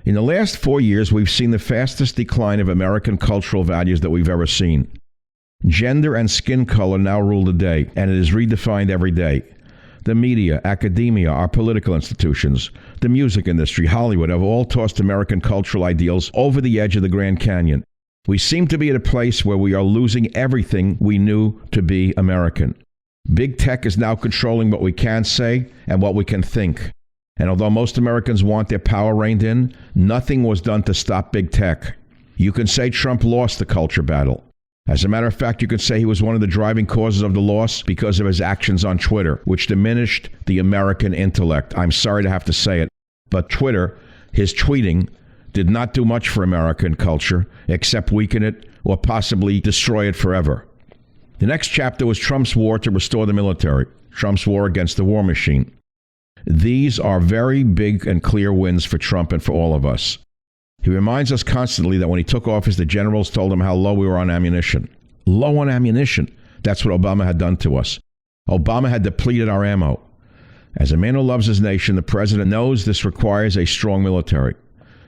In the last 4 years, we've seen the fastest decline of American cultural values that we've ever seen. Gender and skin color now rule the day, and it is redefined every day. The media, academia, our political institutions, the music industry, Hollywood have all tossed American cultural ideals over the edge of the Grand Canyon. We seem to be at a place where we are losing everything we knew to be American. Big tech is now controlling what we can say and what we can think. And although most Americans want their power reined in, nothing was done to stop big tech. You can say Trump lost the culture battle. As a matter of fact, you could say he was one of the driving causes of the loss because of his actions on Twitter, which diminished the American intellect. I'm sorry to have to say it, but Twitter, his tweeting, did not do much for American culture except weaken it or possibly destroy it forever. The next chapter was Trump's war to restore the military, Trump's war against the war machine. These are very big and clear wins for Trump and for all of us. He reminds us constantly that when he took office, the generals told him how low we were on ammunition. Low on ammunition. That's what Obama had done to us. Obama had depleted our ammo. As a man who loves his nation, the president knows this requires a strong military.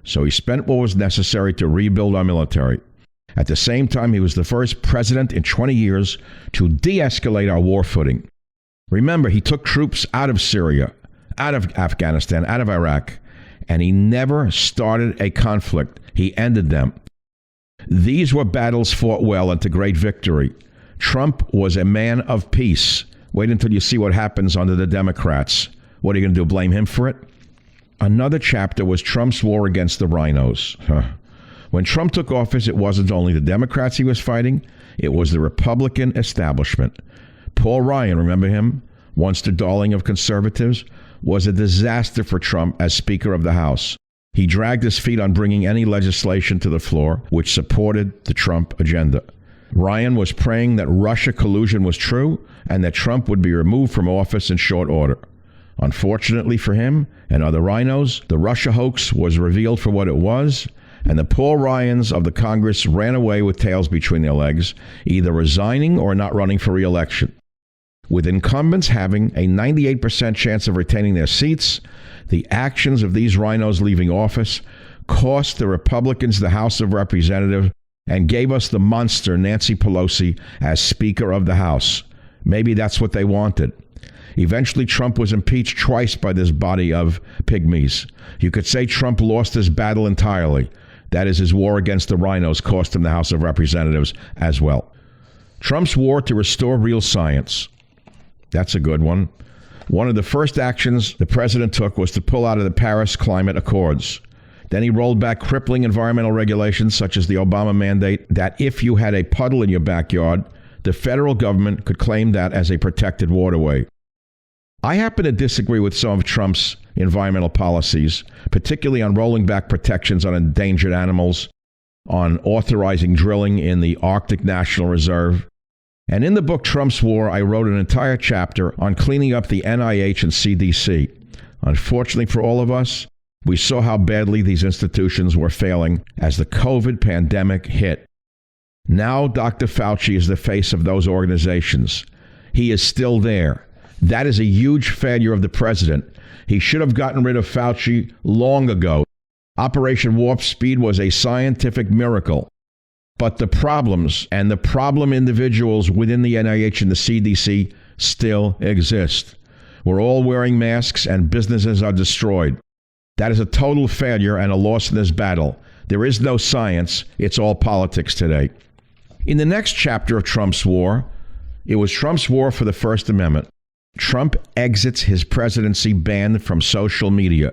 So he spent what was necessary to rebuild our military. At the same time, he was the first president in 20 years to de-escalate our war footing. Remember, he took troops out of Syria, out of Afghanistan, out of Iraq, and he never started a conflict. He ended them. These were battles fought well and to great victory. Trump was a man of peace. Wait until you see what happens under the Democrats. What are you going to do, blame him for it? Another chapter was Trump's war against the rhinos. When Trump took office, it wasn't only the Democrats he was fighting, it was the Republican establishment. Paul Ryan, remember him? Once the darling of conservatives, was a disaster for Trump as Speaker of the House. He dragged his feet on bringing any legislation to the floor which supported the Trump agenda. Ryan was praying that Russia collusion was true and that Trump would be removed from office in short order. Unfortunately for him and other rhinos, the Russia hoax was revealed for what it was, and the Paul Ryans of the Congress ran away with tails between their legs, either resigning or not running for re-election. With incumbents having a 98% chance of retaining their seats, the actions of these rhinos leaving office cost the Republicans the House of Representatives and gave us the monster Nancy Pelosi as Speaker of the House. Maybe that's what they wanted. Eventually, Trump was impeached twice by this body of pygmies. You could say Trump lost his battle entirely. That is, his war against the rhinos cost him the House of Representatives as well. Trump's war to restore real science. That's a good one. One of the first actions the president took was to pull out of the Paris Climate Accords. Then he rolled back crippling environmental regulations such as the Obama mandate that if you had a puddle in your backyard, the federal government could claim that as a protected waterway. I happen to disagree with some of Trump's environmental policies, particularly on rolling back protections on endangered animals, on authorizing drilling in the Arctic National Reserve. And in the book Trump's War, I wrote an entire chapter on cleaning up the NIH and CDC. Unfortunately for all of us, we saw how badly these institutions were failing as the COVID pandemic hit. Now Dr. Fauci is the face of those organizations. He is still there. That is a huge failure of the president. He should have gotten rid of Fauci long ago. Operation Warp Speed was a scientific miracle. But the problems and the problem individuals within the NIH and the CDC still exist. We're all wearing masks and businesses are destroyed. That is a total failure and a loss in this battle. There is no science. It's all politics today. In the next chapter of Trump's war, it was Trump's war for the First Amendment. Trump exits his presidency banned from social media.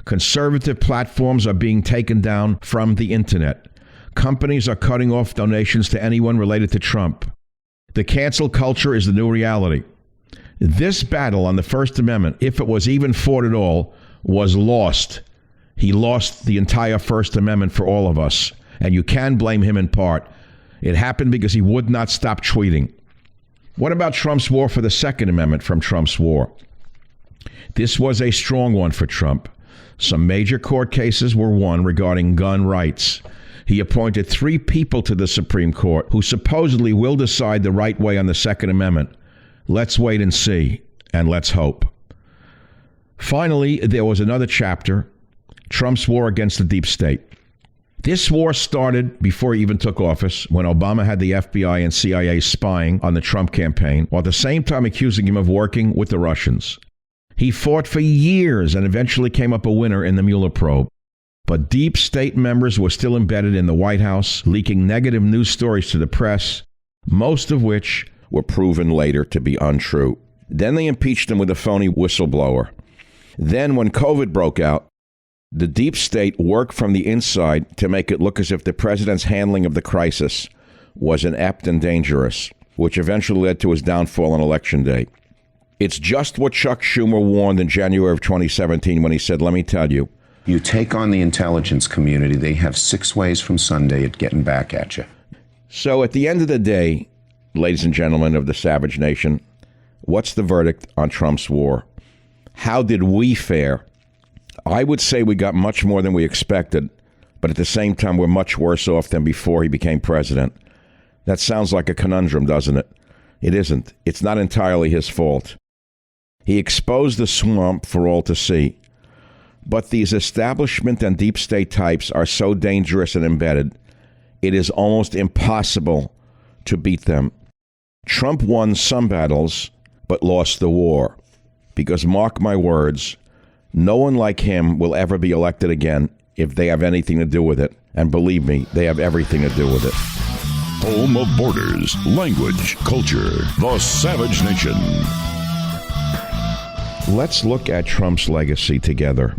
Conservative platforms are being taken down from the internet. Companies are cutting off donations to anyone related to Trump. The cancel culture is the new reality. This battle on the First Amendment, if it was even fought at all, was lost. He lost the entire First Amendment for all of us, and you can blame him in part. It happened because he would not stop tweeting. What about Trump's war for the Second Amendment from Trump's war? This was a strong one for Trump. Some major court cases were won regarding gun rights. He appointed 3 people to the Supreme Court who supposedly will decide the right way on the Second Amendment. Let's wait and see, and let's hope. Finally, there was another chapter, Trump's war against the deep state. This war started before he even took office, when Obama had the FBI and CIA spying on the Trump campaign, while at the same time accusing him of working with the Russians. He fought for years and eventually came up a winner in the Mueller probe. But deep state members were still embedded in the White House, leaking negative news stories to the press, most of which were proven later to be untrue. Then they impeached him with a phony whistleblower. Then, when COVID broke out, the deep state worked from the inside to make it look as if the president's handling of the crisis was inept and dangerous, which eventually led to his downfall on Election Day. It's just what Chuck Schumer warned in January of 2017 when he said, let me tell you, you take on the intelligence community, they have 6 ways from Sunday at getting back at you. So at the end of the day, ladies and gentlemen of the Savage Nation, what's the verdict on Trump's war? How did we fare? I would say we got much more than we expected, but at the same time, we're much worse off than before he became president. That sounds like a conundrum, doesn't it? It isn't. It's not entirely his fault. He exposed the swamp for all to see. But these establishment and deep state types are so dangerous and embedded, it is almost impossible to beat them. Trump won some battles, but lost the war. Because mark my words, no one like him will ever be elected again if they have anything to do with it. And believe me, they have everything to do with it. Home of borders, language, culture, the Savage Nation. Let's look at Trump's legacy together.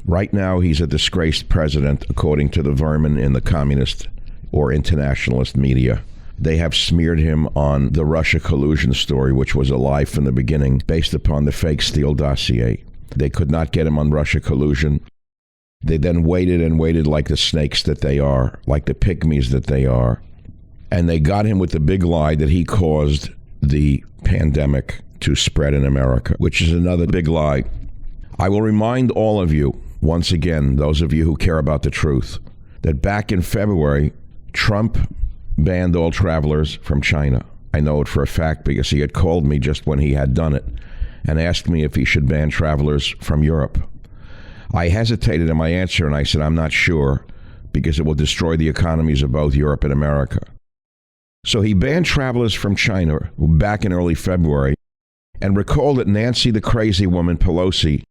Right now, he's a disgraced president, according to the vermin in the communist or internationalist media. They have smeared him on the Russia collusion story, which was a lie from the beginning, based upon the fake Steele dossier. They could not get him on Russia collusion. They then waited and waited like the snakes that they are, like the pygmies that they are. And they got him with the big lie that he caused the pandemic to spread in America, which is another big lie. I will remind all of you, once again, those of you who care about the truth, that back in February, Trump banned all travelers from China. I know it for a fact because he had called me just when he had done it and asked me if he should ban travelers from Europe. I hesitated in my answer and I said, I'm not sure, because it will destroy the economies of both Europe and America. So he banned travelers from China back in early February, and recall that Nancy the crazy woman Pelosi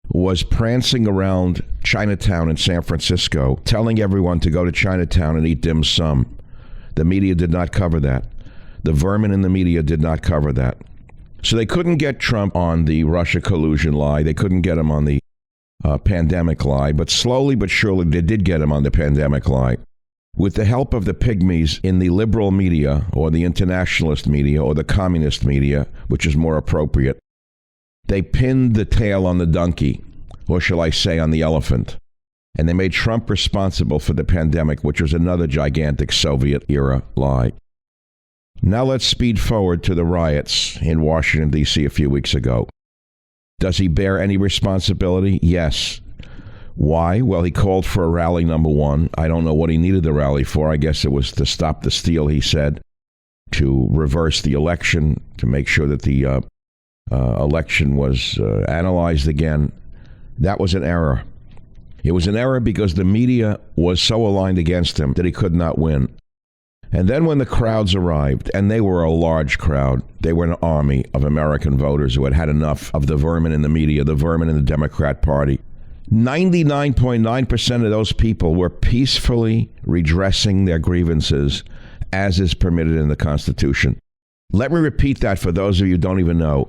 was prancing around Chinatown in San Francisco, telling everyone to go to Chinatown and eat dim sum. The media did not cover that. The vermin in the media did not cover that. So they couldn't get Trump on the Russia collusion lie. They couldn't get him on the pandemic lie. But slowly but surely, they did get him on the pandemic lie. With the help of the pygmies in the liberal media or the internationalist media or the communist media, which is more appropriate, they pinned the tail on the donkey, or shall I say on the elephant. And they made Trump responsible for the pandemic, which was another gigantic Soviet-era lie. Now let's speed forward to the riots in Washington, D.C. a few weeks ago. Does he bear any responsibility? Yes. Why? Well, he called for a rally, number one. I don't know what he needed the rally for. I guess it was to stop the steal, he said, to reverse the election, to make sure that the election was analyzed again. That was an error. It was an error because the media was so aligned against him that he could not win. And then when the crowds arrived, and they were a large crowd, they were an army of American voters who had had enough of the vermin in the media, the vermin in the Democrat Party. 99.9% of those people were peacefully redressing their grievances as is permitted in the Constitution. Let me repeat that for those of you who don't even know.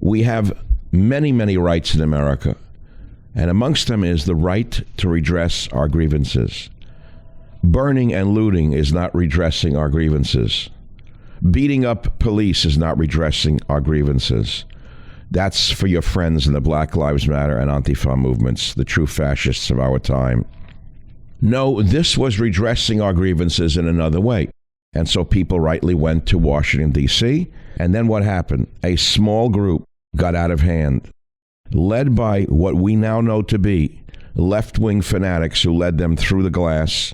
We have many, many rights in America. And amongst them is the right to redress our grievances. Burning and looting is not redressing our grievances. Beating up police is not redressing our grievances. That's for your friends in the Black Lives Matter and Antifa movements, the true fascists of our time. No, this was redressing our grievances in another way. And so people rightly went to Washington, D.C. And then what happened? A small group got out of hand. led by what we now know to be left-wing fanatics who led them through the glass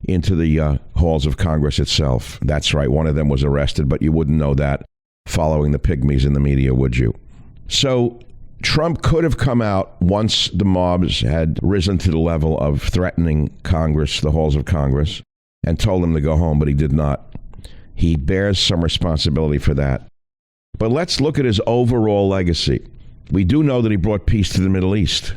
into the halls of Congress itself. That's right, one of them was arrested, but you wouldn't know that following the pygmies in the media, would you? So Trump could have come out once the mobs had risen to the level of threatening Congress, the halls of Congress, and told them to go home, but he did not. He bears some responsibility for that. But let's look at his overall legacy. We do know that he brought peace to the Middle East.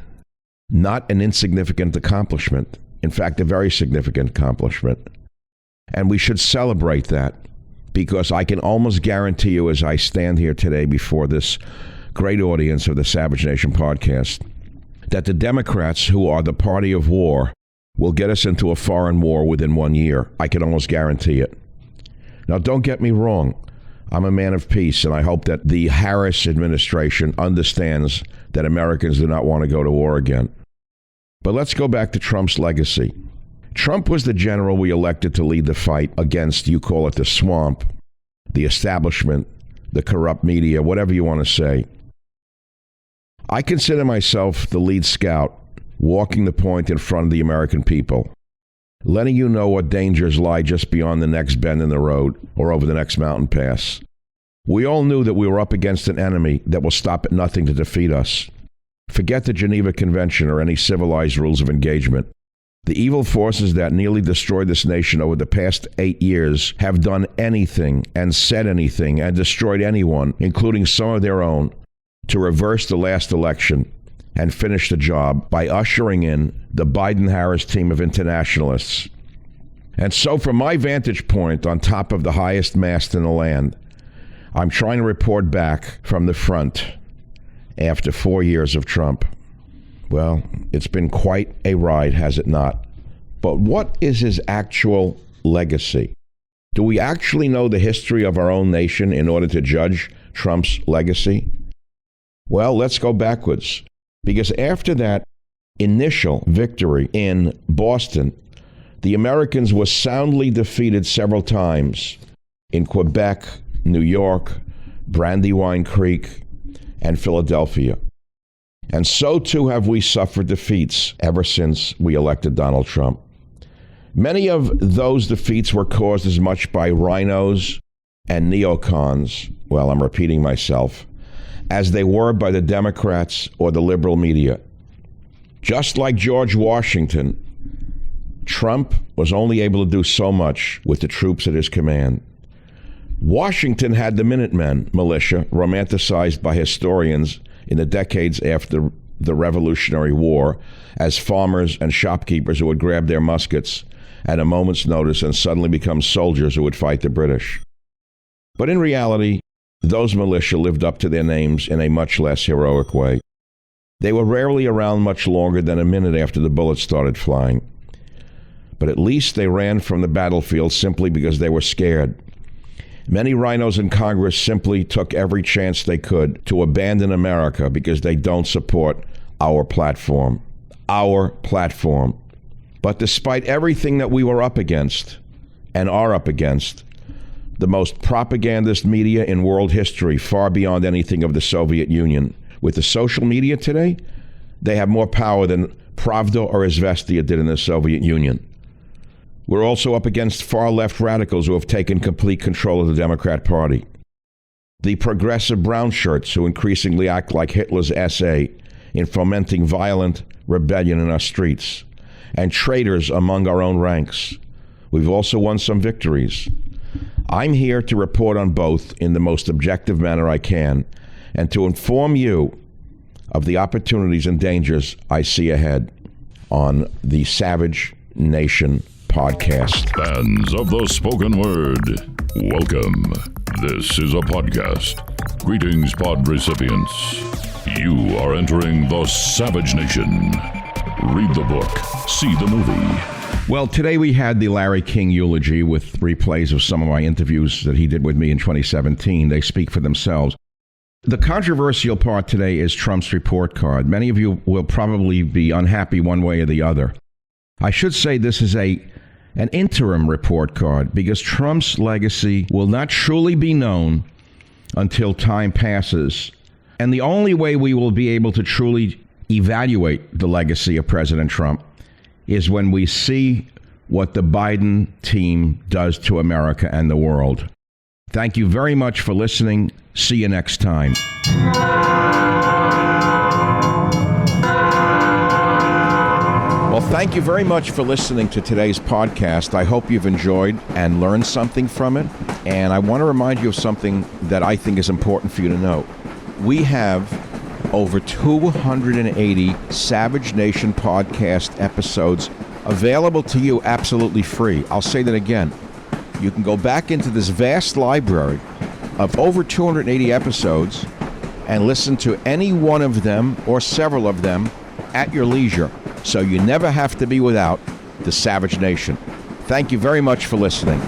Not an insignificant accomplishment. In fact, a very significant accomplishment. And we should celebrate that, because I can almost guarantee you, as I stand here today before this great audience of the Savage Nation podcast, that the Democrats, who are the party of war, will get us into a foreign war within 1 year. I can almost guarantee it. Now, don't get me wrong. I'm a man of peace, and I hope that the Harris administration understands that Americans do not want to go to war again. But let's go back to Trump's legacy. Trump was the general we elected to lead the fight against, you call it the swamp, the establishment, the corrupt media, whatever you want to say. I consider myself the lead scout, walking the point in front of the American people, letting you know what dangers lie just beyond the next bend in the road or over the next mountain pass. We all knew that we were up against an enemy that will stop at nothing to defeat us. Forget the Geneva Convention or any civilized rules of engagement. The evil forces that nearly destroyed this nation over the past 8 years have done anything and said anything and destroyed anyone, including some of their own, to reverse the last election and finish the job by ushering in the Biden-Harris team of internationalists. And so from my vantage point on top of the highest mast in the land, I'm trying to report back from the front after 4 years of Trump. Well, it's been quite a ride, has it not? But what is his actual legacy? Do we actually know the history of our own nation in order to judge Trump's legacy? Well, let's go backwards. Because after that initial victory in Boston, the Americans were soundly defeated several times in Quebec, New York, Brandywine Creek, and Philadelphia. And so too have we suffered defeats ever since we elected Donald Trump. Many of those defeats were caused as much by rhinos and neocons, well, I'm repeating myself, as they were by the Democrats or the liberal media. Just like George Washington, Trump was only able to do so much with the troops at his command. Washington had the Minutemen militia, romanticized by historians in the decades after the Revolutionary War, as farmers and shopkeepers who would grab their muskets at a moment's notice and suddenly become soldiers who would fight the British. But in reality, those militia lived up to their names in a much less heroic way. They were rarely around much longer than a minute after the bullets started flying. But at least they ran from the battlefield simply because they were scared. Many rhinos in Congress simply took every chance they could to abandon America because they don't support our platform. Our platform. But despite everything that we were up against and are up against, the most propagandist media in world history, far beyond anything of the Soviet Union. With the social media today, they have more power than Pravda or Izvestia did in the Soviet Union. We're also up against far-left radicals who have taken complete control of the Democrat Party. The progressive brown shirts who increasingly act like Hitler's SA in fomenting violent rebellion in our streets. And traitors among our own ranks. We've also won some victories. I'm here to report on both in the most objective manner I can and to inform you of the opportunities and dangers I see ahead on the Savage Nation podcast. Fans of the spoken word, welcome. This is a podcast. Greetings, pod recipients. You are entering the Savage Nation. Read the book, see the movie. Well, today we had the Larry King eulogy with replays of some of my interviews that he did with me in 2017. They speak for themselves. The controversial part today is Trump's report card. Many of you will probably be unhappy one way or the other. I should say this is an interim report card because Trump's legacy will not truly be known until time passes And the only way we will be able to truly evaluate the legacy of President Trump is when we see what the Biden team does to America and the world. Thank you very much for listening. See you next time. Well, thank you very much for listening to today's podcast. I hope you've enjoyed and learned something from it. And I want to remind you of something that I think is important for you to know. We have over 280 Savage Nation podcast episodes available to you absolutely free. I'll say that again. You can go back into this vast library of over 280 episodes and listen to any one of them or several of them at your leisure. So you never have to be without the Savage Nation. Thank you very much for listening.